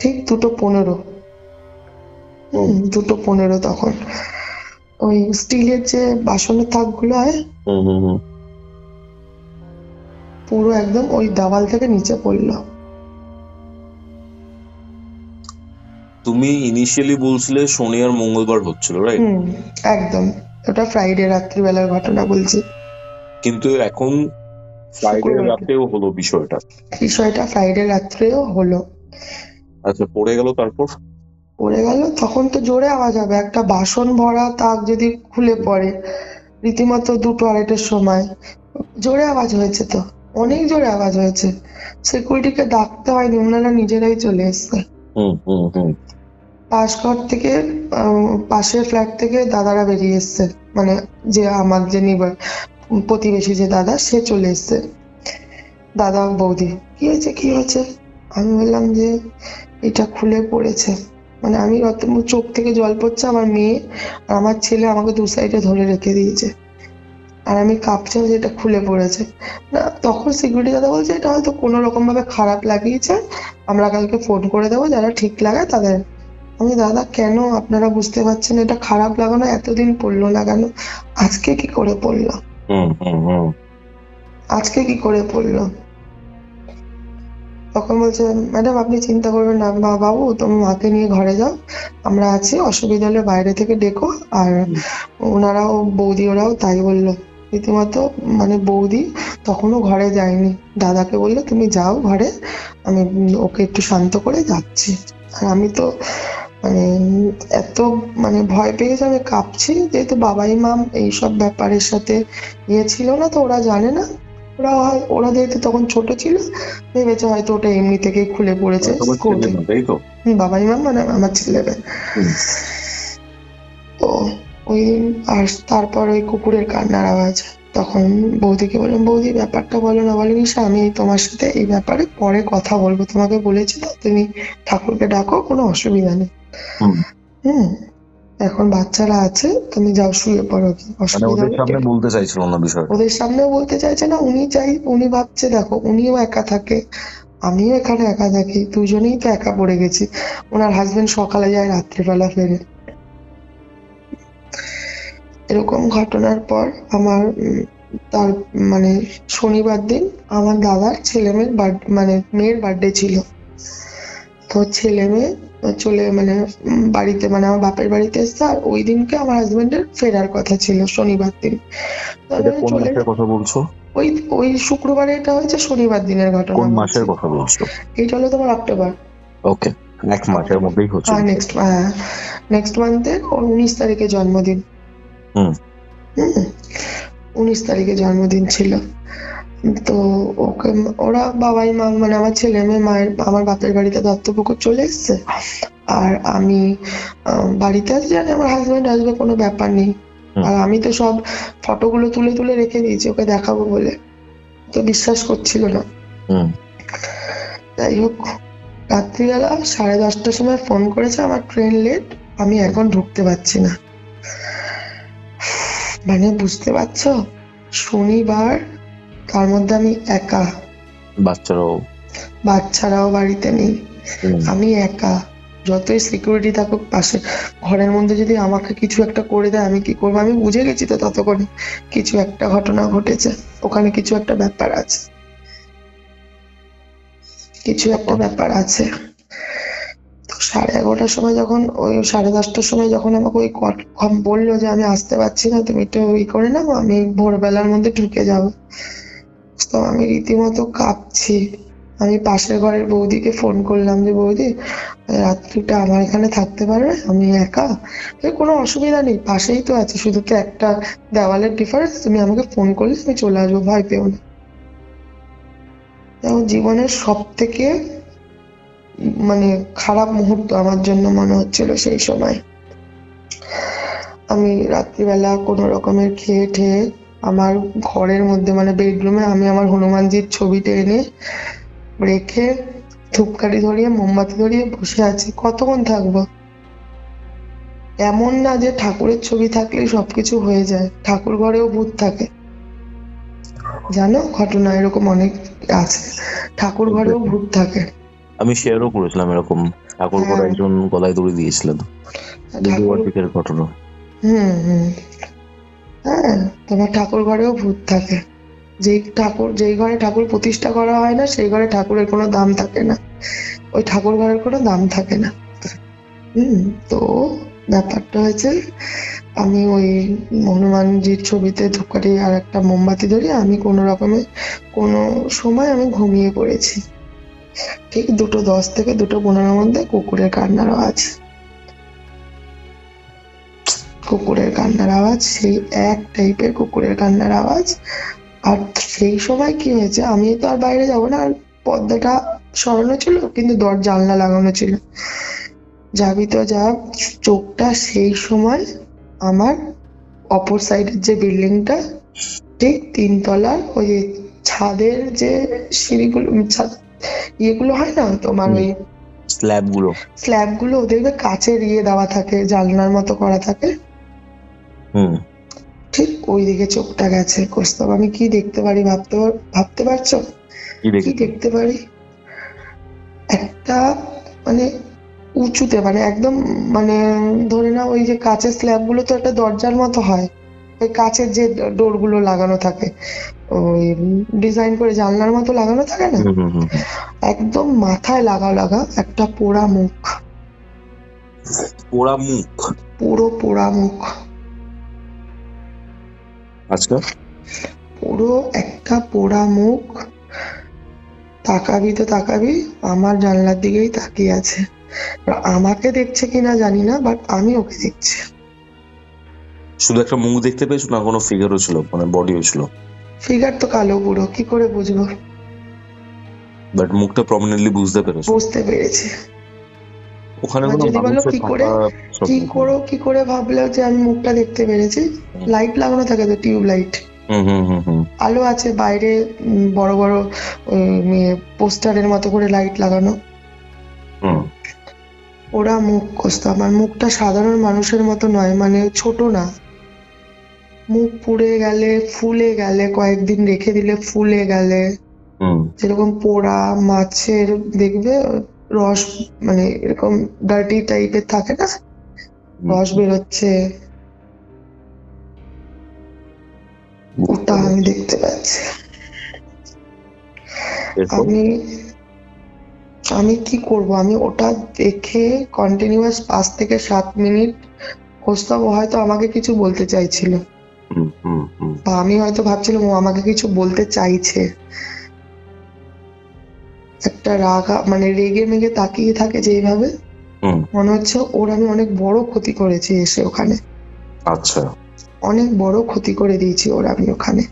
Speaker 3: ঠিক 2:15, 2:15 তখন ওই স্টিলের যে বাসনের থাকগুলো হয়, পুরো একদম ওই দেওয়াল থেকে নিচে পড়লো।
Speaker 2: তুমি ইনিশিয়ালি বলছিলে শনি আর মঙ্গলবার হচ্ছিল, রাইট?
Speaker 3: একদম, ওটা ফ্রাইডে রাত্রিবেলার ঘটনা বলছি।
Speaker 2: কিন্তু এখন ফ্রাইডে রাতেও হলো বিষয়টা
Speaker 3: ফ্রাইডে রাত্রেও হলো।
Speaker 2: আচ্ছা, পড়ে গেল, তারপর
Speaker 3: পড়ে গেল, তখন তো জোরে আওয়াজ হবে, একটা বাসন ভরা তাক যদি খুলে পড়ে, রীতিমতো 2-2:30-এর সময় জোরে আওয়াজ হয়েছে, তো অনেক জোরে আওয়াজ হয়েছে। সিকিউরিটিকে ডাকতে হয়নি, ওনারা নিজেরাই চলে এসছে। পাশঘর থেকে, পাশের ফ্ল্যাট থেকে দাদারা বেরিয়ে এসছে, মানে যে আমার যে নিবার প্রতিবেশী যে দাদা, সে চলে এসছে। দাদা বৌদি কি হয়েছে? আমি বললাম যে এটা খুলে পড়েছে। মানে আমি চোখ থেকে জল পড়ছে, আমার মেয়ে আর আমার ছেলে আমাকে দু সাইডে ধরে রেখে দিয়েছে, আর আমি কাঁপছে, যেটা খুলে পড়েছে। না, তখন সিকিউরিটি দাদা বলছে এটা হয়তো কোনো রকম ভাবে খারাপ লাগিয়েছে, আমরা কালকে ফোন করে দেবো, যারা ঠিক লাগায় তাদের। আমি, দাদা কেন আপনারা বুঝতে পারছেন এটা খারাপ লাগানো এতদিন পড়লো না কেন, আজকে কি করে পড়লো, আজকে কি করে পড়লো? তখন বলছে ম্যাডাম আপনি চিন্তা করবেন না, বাবু তুমি মাকে নিয়ে ঘরে যাও, আমরা আছি, অসুবিধা হলে বাইরে থেকে ডেকো। আর ওনারাও, বৌদি ওরাও তাই বললো রীতিমতো। মানে বৌদি তখনও ঘরে যায়নি, দাদাকে বললো তুমি যাও ঘরে, আমি ওকে একটু শান্ত করে যাচ্ছি। আর আমি তো মানে এত মানে ভয় পেয়ে গেছি, আমি কাঁপছি, যেহেতু বাবাই মাম এইসব ব্যাপারের সাথে ছিল না, তো ওরা জানে না। ওরা যেহেতু তখন ছোট ছিল, ভেবেছে হয়তো ওটা এমনি থেকেই খুলে পড়েছে। বাবাই মাম মানে আমার ছেলেরা। তো ওই আর তারপর ওই কুকুরের কান্নার আওয়াজ, তখন বৌদিকে বললাম বৌদি ব্যাপারটা বলো না। বলে নিশা আমি তোমার সাথে এই ব্যাপারে পরে কথা বলবো, তোমাকে বলেছি তো তুমি ঠাকুরকে ডাকো, কোনো অসুবিধা নেই। এখন বাচ্চারা আছে, তুমি যাও শুয়ে পড়ো, কি অসুবিধা?
Speaker 2: ওদের সামনে বলতে চাইছিল না বিষয়,
Speaker 3: ওদের সামনেও বলতে চাইছে না। উনি ভাবছে দেখো উনিও একা থাকে, আমিও এখানে একা থাকি, দুজনেই তো একা পড়ে গেছি। ওনার হাজবেন্ড সকালে যায়, রাত্রিবেলা ফেরে। এরকম ঘটনার পর আমার তার মানে শনিবার দিন আমার দাদার ছেলে মেয়ের মানে মেয়ের বার্থডে ছিল। তো ছেলে মেয়ে চলে মানে বাড়িতে, মানে আমার বাপের বাড়িতে এসছে, আর ওই দিনকে আমার হাজবেন্ডের ফেরার কথা ছিল শনিবার দিন।
Speaker 2: কথা বলছো?
Speaker 3: ওই শুক্রবারে এটা হয়েছে, শনিবার দিনের ঘটনা।
Speaker 2: কোন মাসের কথা বলছো?
Speaker 3: এটা হলো তোমার অক্টোবর।
Speaker 2: ওকে, নেক্সট মাসের মধ্যেই হচ্ছে।
Speaker 3: নেক্সট মান্থের ওর 19 তারিখে জন্মদিন। 19 তারিখে জন্মদিন ছিল। তো ওকে ওরা বাবাই মা মানে আমার ছেলে মেয়ে মায়ের আমার বাপের বাড়িতে দত্তপুকুর চলে এসছে, আর আমি বাড়িতে আছি, জানি আমার হাজবেন্ড আসবে, কোনো ব্যাপার নেই। আর আমি তো সব ফটোগুলো তুলে তুলে রেখে দিয়েছি ওকে দেখাবো বলে, তো বিশ্বাস করছিল না। যাই হোক, রাত্রিবেলা 10:30টার সময় ফোন করেছে, আমার ট্রেন লেট, আমি এখন ঢুকতে পারছি না। মানে বুঝতে পারছো, শনিবার, তার মধ্যে আমি একা, বাচ্চারাও বাড়িতে নেই, আমি একা। যতই সিকিউরিটি থাকুক পাশে, ঘরের মধ্যে যদি আমাকে কিছু একটা করে দেয় আমি কি করবো? আমি বুঝে গেছি তো ততক্ষণে কিছু একটা ঘটনা ঘটেছে, ওখানে কিছু একটা ব্যাপার আছে, কিছু একটা ব্যাপার আছে। 11:30টার সময় যখন, ওই 10:30টার সময় যখন আমাকে ওই বললো যে আমি আসতে পারছি না, তুমি একটু করে নাও, আমি ভোরবেলার মধ্যে ঢুকে যাবো। তো আমি রীতিমতো কাঁপছি। আমি পাশের ঘরের বৌদিকে ফোন করলাম যে বৌদি রাত্রিটা আমার এখানে থাকতে পারবে, আমি একা। কোনো অসুবিধা নেই, পাশেই তো আছে, শুধু তো একটা দেওয়ালের ডিফারেন্স, তুমি আমাকে ফোন করলে আমি চলে আসবো, ভয় পেও না। জীবনের সব থেকে মানে খারাপ মুহূর্ত আমার জন্য মনে হচ্ছিল সেই সময়। আমি রাত্রিবেলা কোনো রকমের খেয়ে ঠেয়ে আমার ঘরের মধ্যে মানে বেডরুমে আমি আমার হনুমানজির ছবিটা এনে রেখে ধূপকাঠি ধরিয়ে মোমবাতি ধরিয়ে বসে আছি। কতক্ষণ থাকবো? এমন না যে ঠাকুরের ছবি থাকলেই সবকিছু হয়ে যায়, ঠাকুর ঘরেও ভূত থাকে, জানো ঘটনা এরকম অনেক আছে, ঠাকুর ঘরেও ভূত থাকে।
Speaker 2: আমি শেয়ারও করেছিলাম এরকম, ঠাকুর ঘরে একজন গলায় দড়ি দিয়েছিলেন, ঘটনা।
Speaker 3: হ্যাঁ, তোমার ঠাকুর ঘরেও ভূত থাকে। যেই ঘরে ঠাকুর প্রতিষ্ঠা করা হয় না সেই ঘরে ঠাকুরের কোনো দাম থাকে না, ওই ঠাকুর ঘরের কোনো দাম থাকে না। তো ব্যাপারটা হয়েছে, আমি ওই হনুমানজির ছবিতে ধূপকাঠি আর একটা মোমবাতি ধরে আমি কোনো রকমে কোনো সময় আমি ঘুমিয়ে পড়েছি। ঠিক 2:10 থেকে 2:15 মধ্যে কুকুরের কান্নার আওয়াজ, সেই এক টাইপের কুকুরের কান্নার আওয়াজ। আর সেই সময় কি হয়েছে, আমি তো আর বাইরে যাবো না, আর পর্দাটা সরানো ছিল কিন্তু জানলা লাগানো ছিল, যাবি তো যা। চোখটা সেই সময় আমার অপর সাইডের যে বিল্ডিংটা, ঠিক 3 তলার ওই ছাদের যে সিঁড়িগুলো, ইয়েগুলো হয় না তোমার, ওই স্ল্যাবগুলো দেখবে কাচের দেওয়া থাকে, জানলার মতো করা থাকে, ঠিক ওই দিকে চোখটা গেছে। কৌস্তব, আমি কি দেখতে পারি ভাবতে পারছো? কি দেখতে পারি? একটা মানে উঁচুতে, মানে একদম, মানে ধরে নাও ওই যে কাচের স্ল্যাব গুলো তো একটা দরজার মতো হয়, ওই কাচের যে ডোর গুলো লাগানো থাকে, ওই ডিজাইন করে জানলার মতো লাগানো থাকে না, একদম মাথায় লাগা একটা পোড়া মুখ। পুরো পোড়া মুখ।
Speaker 2: আচ্ছা।
Speaker 3: পুরো একটা পোড়া মুখ। তাকাবি আমার জানলার দিকেই তাকিয়ে আছে। আমাকে দেখছে কিনা জানি না, বাট আমি ওকে দেখছি।
Speaker 2: শুধু একটা মুখ দেখতে পেয়েছো না কোনো ফিগারও ছিল, মানে বডিও ছিল?
Speaker 3: ফিগার তো কালো পুরো, কি করে বুঝবো?
Speaker 2: বাট মুখটা প্রমিনেন্টলি বুঝতে পেরেছি। ওখানে কোনো
Speaker 3: যদি বলো কি করে ভাবলে যে আমি মুখটা দেখতে পেরেছি? লাইট লাগানো থাকে তো, টিউব লাইট, আলো আছে বাইরে, বড় বড় পোস্টারের মতো করে লাইট লাগানো। ওরা মুখ কষতো। আমার মুখটা সাধারণ মানুষের মতো নয়, মানে ছোট না, মুখ পুড়ে গেলে, ফুলে গেলে, কয়েকদিন রেখে দিলে ফুলে গেলে, যেরকম পোড়া মাছের দেখবে রস, মানে এরকম ডার্টি টাইপের থাকে না, রস বেরোচ্ছে, ওটা আমি দেখতে পাচ্ছি। আমি কি করব? আমি ওটা দেখে কন্টিনিউয়াস 5 থেকে 7 মিনিট কৌস্তব হয়তো আমাকে কিছু বলতে চাইছিল, বা আমি হয়তো ভাবছিলাম ও আমাকে কিছু বলতে চাইছে। একটা মানে রেগে মেগে তাকিয়ে থাকে যেভাবে, মনে হচ্ছে ওর আমি অনেক বড় ক্ষতি করেছি এসে ওখানে।
Speaker 2: আচ্ছা,
Speaker 3: অনেক বড় ক্ষতি করে দিয়েছি ওর আমি ওখানে।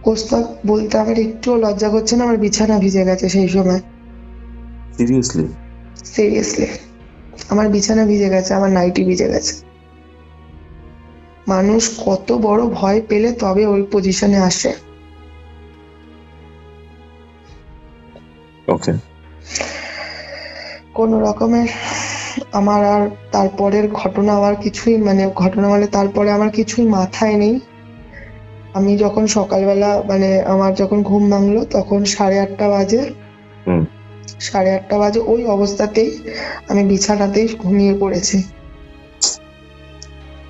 Speaker 3: কৌস্তব, বলতে আমার একটুও লজ্জা করছে না, আমার বিছানা ভিজে গেছে সেই সময়। সিরিয়াসলি আমার বিছানা ভিজে গেছে, আমার নাইটি ভিজে গেছে। মানুষ কত বড় ভয় পেলে তবে ওই পজিশনে আসে। কোন রকমের আমার আর তারপরের ঘটনা আমার কিছুই, মানে ঘটনা মানে তারপরে আমার কিছুই মাথায় নেই। আমি যখন সকালবেলা, মানে আমার যখন ঘুম ভাঙলো তখন 8:30 বাজে। 8:30 বাজে ওই অবস্থাতেই আমি বিছানাতেই ঘুমিয়ে পড়েছি।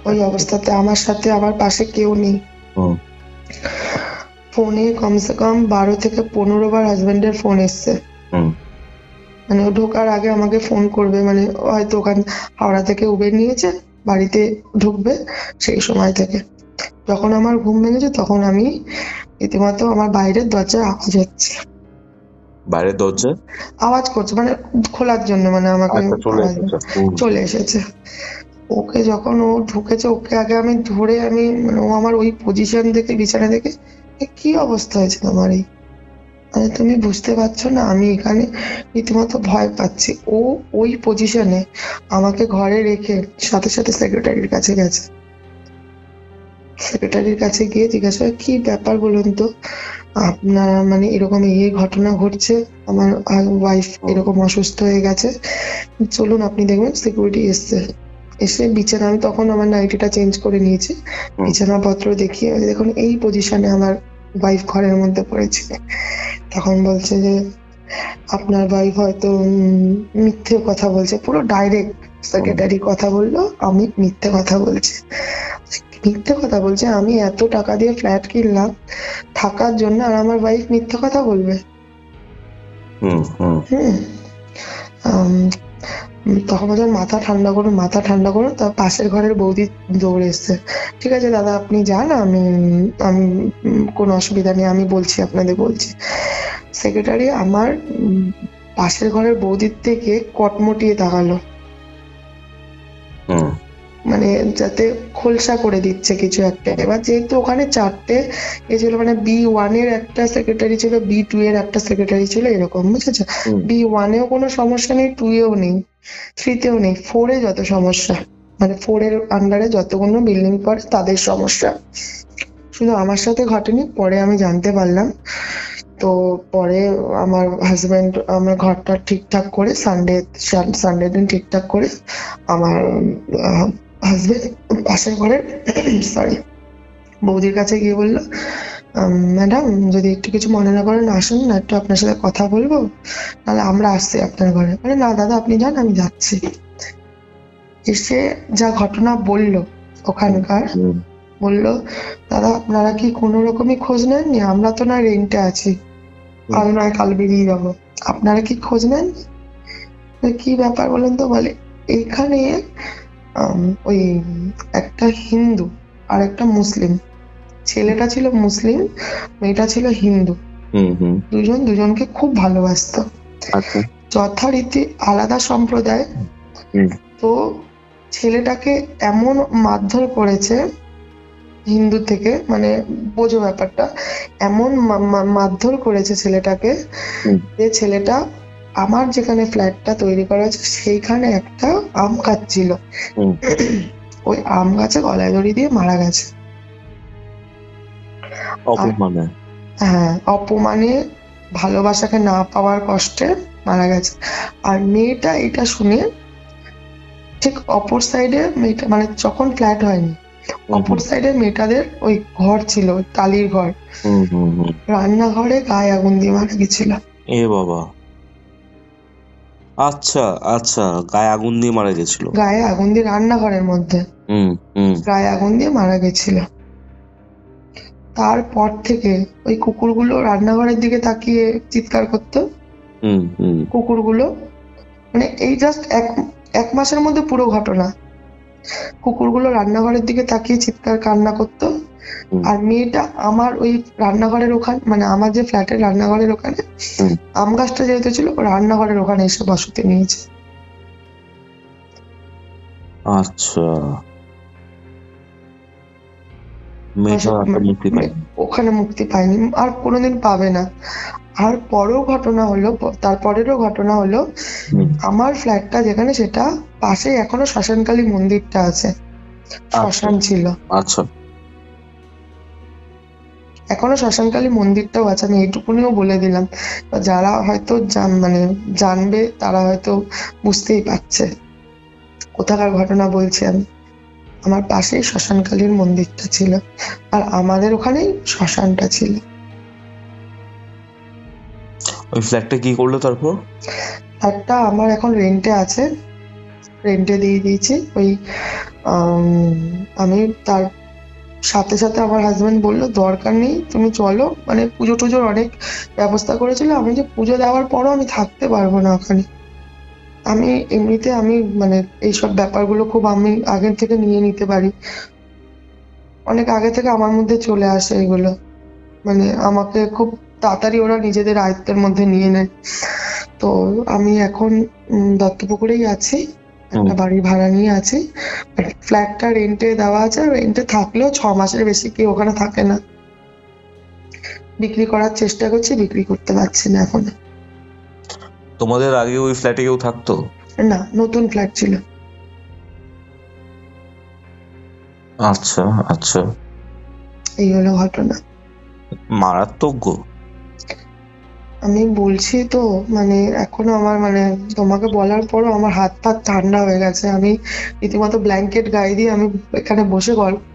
Speaker 3: ওই অবস্থাতে আমার সাথে আমার পাশে কেউ নেই। ফোনে কমসে কম 12 থেকে 15 বার হাজবেন্ডের ফোন এসছে, মানে ও ঢোকার আগে আমাকে ফোন করবে, মানে হয়তো ওখান হাওড়া থেকে উবের নিয়েছে, বাড়িতে ঢুকবে সেই সময় থেকে। যখন আমার ঘুম ভেঙেছে তখন আমি রীতিমতো আমার বাইরের দরজায় আওয়াজ হচ্ছে,
Speaker 2: বাইরের দরজা
Speaker 3: আওয়াজ করছে, মানে খোলার জন্য, মানে আমাকে চলে এসেছে। ওকে যখন ও ঢুকেছে, ওকে আগে আমি ধরে, আমি মানে ও আমার ওই পজিশন থেকে, বিছানা থেকে, কি অবস্থা হয়েছে তোমার এই, মানে তুমি বুঝতে পারছো না আমি এখানে রীতিমতো ভয় পাচ্ছি। ও ওই পজিশনে আমাকে ঘরে রেখে সাথে সাথে সেক্রেটারির কাছে গেছে। সেক্রেটারির কাছে গিয়ে জিজ্ঞাসা, কি ব্যাপার বলুন তো, আপনার মানে এরকম এই ঘটনা ঘটছে, আমার ওয়াইফ এরকম অসুস্থ হয়ে গেছে, চলুন আপনি দেখবেন। সিকিউরিটি এসে বিছানা, আমি তখন আমার নাইটিটা চেঞ্জ করে নিয়েছি, বিছানাপত্র দেখিয়ে দেখুন এই পজিশনে আমার ওয়াইফ ঘরের মধ্যে পড়েছে। তখন বলছে যে আপনার ওয়াইফ হয়তো মিথ্যে কথা বলছে, পুরো ডাইরেক্ট সেক্রেটারি কথা বললো, আমি মিথ্যে কথা বলছি। মিথ্যে কথা বলছে? আমি এত টাকা দিয়ে ফ্ল্যাট কিনলাম থাকার জন্য, আর আমার ওয়াইফ মিথ্যে কথা বলবে? তখন বলছে মাথা ঠান্ডা করুন। তার পাশের ঘরের বৌদি দৌড়ে এসছে, ঠিক আছে দাদা আপনি যান, আমি কোনো অসুবিধা নেই, আমি বলছি, আপনাদের বলছি। সেক্রেটারি আমার পাশের ঘরের বৌদির থেকে কটমটিয়ে তাকালো, মানে যাতে খোলসা করে দিচ্ছে কিছু একটা। এবার যেহেতু ওখানে 4টে ছিল, মানে B1 এর একটা সেক্রেটারি ছিল, B2 এর একটা সেক্রেটারি ছিল, এরকম বুঝেছো? B1 এও কোনো সমস্যা নেই, 2 এও নেই, 3 তেও নেই, 4 এ যত সমস্যা, মানে 4 এর আন্ডারে যতগুলো বিল্ডিং পড়ে তাদের সমস্যা। শুধু আমার সাথে ঘটেনি, পরে আমি জানতে পারলাম তো পরে আমার হাজবেন্ড আমার ঘরটা ঠিকঠাক করে সানডে দিন ঠিকঠাক করে আমার হাজবেন্ড পাশের ঘরের সরি বৌদির কাছে গিয়ে বললো, ম্যাডাম যদি একটু কিছু মনে না করেন আসুন না, একটু আপনার সাথে কথা বলবো, তাহলে আমরা আসছি আপনার ঘরে। বলে না দাদা আপনি যান, আমি যাচ্ছি। এসে যা ঘটনা বললো ওখানকার, বললো দাদা আপনারা কি কোনো রকমই খোঁজ নেননি? আমরা তো না রেন্টে আছি, কাল নয় কাল বেরিয়ে যাবো, আপনারা কি খোঁজ নেন? কি ব্যাপার বলেন তো? বলে এইখানে ওই একটা হিন্দু আর একটা মুসলিম, ছেলেটা ছিল মুসলিম, মেয়েটা ছিল হিন্দু, দুজনকে খুব ভালোবাসতো, যথারীতি আলাদা সম্প্রদায়। তো ছেলেটাকে এমন মারধর করেছে হিন্দু থেকে, মানে বোঝো ব্যাপারটা, এমন মারধর করেছে ছেলেটাকে যে ছেলেটা আমার যেখানে ফ্ল্যাটটা তৈরি করা হয়েছে সেইখানে একটা আম গাছ ছিল, ওই আম গাছে গলায় দড়ি দিয়ে মারা গেছে। হ্যাঁ, অপমানে, ভালোবাসাকে না পাওয়ার কষ্টে মারা গেছে। আর মেয়েটা এটা শুনে ঠিক অপর সাইডে মেয়েটা, মানে যখন ফ্ল্যাট হয়নি অপর সাইডে মেয়েটাদের ওই ঘর ছিল, টালির ঘর, রান্নাঘরে গায়ে আগুন দিয়ে মারা গেছিল।
Speaker 2: এ বাবা, আচ্ছা আচ্ছা, গায়ে আগুন দিয়ে মারা গেছিল?
Speaker 3: গায়ে আগুন দিয়ে, রান্নাঘরের মধ্যে গায়ে আগুন দিয়ে মারা গেছিল। তারপর থেকে ওই কুকুরগুলো রান্নাঘরের দিকে তাকিয়ে চিৎকার করতো, কুকুরগুলো, মানে এই জাস্ট এক মাসের মধ্যে পুরো ঘটনা। কুকুরগুলো রান্নাঘরের দিকে তাকিয়ে চিৎকার কান্না করতো, আর মেয়েটা আমার ওই রান্নাঘরের ওখানে, মানে আমার যে ফ্ল্যাটের রান্নাঘরের ওখানে আম গাছটা যেহেতু ছিল, রান্নাঘরের ওখানে এসে বসতি নিয়েছে।
Speaker 2: আচ্ছা,
Speaker 3: ওখানে মুক্তি পায়নি, আর কোনোদিন পাবে না। আর তারপরেরও ঘটনা হলো আমার ফ্ল্যাটটা যেখানে, সেটা পাশে এখনো শ্মশানকালী মন্দিরটা আছে, শ্মশান ছিল।
Speaker 2: আচ্ছা,
Speaker 3: এখনো শ্মশানকালী মন্দিরটাও আছে, আমি এইটুকুনিও বলে দিলাম, যারা হয়তো মানে জানবে তারা হয়তো বুঝতেই পারছে কোথাকার ঘটনা বলছি আমি। আমার পাশেই শ্মশানকালীর মন্দিরটা ছিল, আর আমাদের ওখানেই শ্মশানটা ছিল।
Speaker 2: ওই ফ্ল্যাটটা কি করলো তারপর?
Speaker 3: ফ্ল্যাটটা আমার এখন রেন্টে আছে, রেন্টে দিয়ে দিয়েছি। ওই আমি তার সাথে সাথে আমার হাজবেন্ড বললো দরকার নেই, তুমি চলো, মানে পুজো টুজোর অনেক ব্যবস্থা করেছিল, আমি যে পুজো দেওয়ার পরও আমি থাকতে পারবো না ওখানে। আমি এমনিতে মানে এইসব ব্যাপারগুলো খুব আমি আগের থেকে নিয়ে নিতে পারি, অনেক আগে থেকে আমার মধ্যে চলে আসে এগুলো, মানে আমাকে খুব তাড়াতাড়ি ওরা নিজেদের আয়ত্তের মধ্যে নিয়ে নেয়। তো আমি এখন দত্তপুকুরেই আছি, একটা বাড়ি ভাড়া নিয়ে আছি, ফ্ল্যাটটা রেন্টে দেওয়া আছে, রেন্টে থাকলেও 6 মাসের বেশি কেউ ওখানে থাকে না। বিক্রি করার চেষ্টা করছি, বিক্রি করতে পারছি না এখন।
Speaker 2: তোমাদের আগে ওই ফ্ল্যাটে কেউ থাকতো?
Speaker 3: না, নতুন ফ্ল্যাট ছিল।
Speaker 2: আচ্ছা আচ্ছা,
Speaker 3: এই হলো ঘটনা।
Speaker 2: মারাত্মক।
Speaker 3: আমি বলছি তো, মানে এখনো আমার, মানে তোমাকে বলার পরও আমার হাত পা ঠান্ডা হয়ে গেছে, আমি রীতিমতো ব্ল্যাঙ্কেট গায়ে দিয়ে আমি এখানে বসে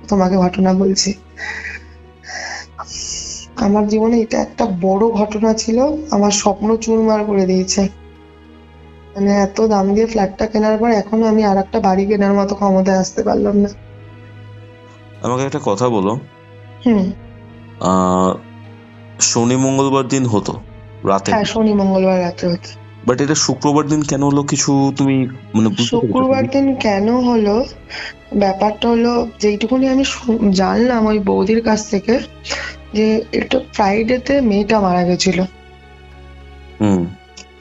Speaker 3: তোমাকে ঘটনা বলছি। আমার জীবনে এটা একটা বড় ঘটনা ছিল, আমার স্বপ্ন চুরমার করে দিয়েছে। মানে এত দাম দিয়ে ফ্ল্যাটটা কেনার পর এখনো আমি আর একটা বাড়ি কেনার মতো ক্ষমতায় আসতে পারলাম না।
Speaker 2: আমাকে একটা কথা বলো,
Speaker 3: হুম,
Speaker 2: শনি মঙ্গলবার দিন হতো রাতে?
Speaker 3: হ্যাঁ, শনি মঙ্গলবার রাতে হতো।
Speaker 2: বাট এটা শুক্রবার দিন কেন হলো কিছু তুমি মানে
Speaker 3: শুক্রবার দিন কেন হলো, ব্যাপারটা হলো যেইটুকুনি আমি জানলাম ওই বৌদির কাছ থেকে, যে এটা ফ্রাইডেতে মেয়েটা মারা গেছিল।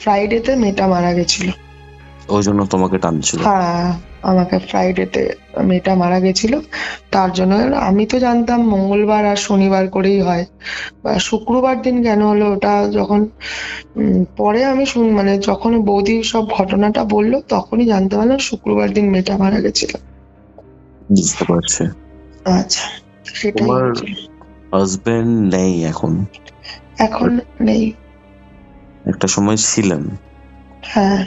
Speaker 3: ফ্রাইডেতে মেয়েটা মারা গেছিল,
Speaker 2: ওই জন্য তোমাকে টানছিল?
Speaker 3: হ্যাঁ, আমাকে ফ্রাইডেতে মেয়েটা মারা গেছিল, তার জন্য। আমি তো জানতাম মঙ্গলবার আর শনিবার করেই হয়, শুক্রবার দিন কেন হলো ওটা যখন পরে আমি মানে যখন বৌদি সব ঘটনাটা বললো তখনই জানতে পারলাম শুক্রবার দিন মেয়েটা মারা গেছিল।
Speaker 2: বুঝতে পারছি।
Speaker 3: আচ্ছা, সেটাই।
Speaker 2: তোমার হাজবেন্ড নেই এখন?
Speaker 3: এখন নেই।
Speaker 2: একটা সময় ছিলেন।
Speaker 3: হ্যাঁ।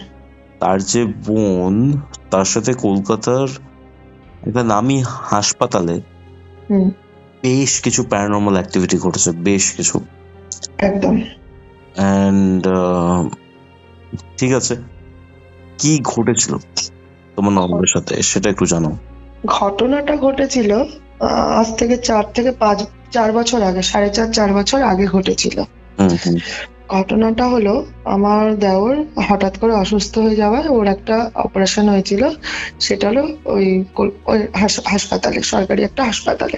Speaker 2: তার যে বোন, তার সাথে কলকাতার একটা নামি হাসপাতালে বেশ কিছু প্যারানর্মাল অ্যাক্টিভিটি ঘটেছে, বেশ কিছু।
Speaker 3: একদম।
Speaker 2: অ্যান্ড ঠিক আছে, কি ঘটেছিল তোমার ননদের সাথে সেটা একটু জানো।
Speaker 3: ঘটনাটা ঘটেছিল আজ থেকে 4 বছর আগে, 4.5 বছর আগে ঘটেছিল। ঘটনাটা হলো, আমার দেওর হঠাৎ করে অসুস্থ হয়ে যাওয়ায় ওর একটা অপারেশন হয়েছিল। সেটা হলো ওই হাসপাতালে, সরকারি একটা হাসপাতালে।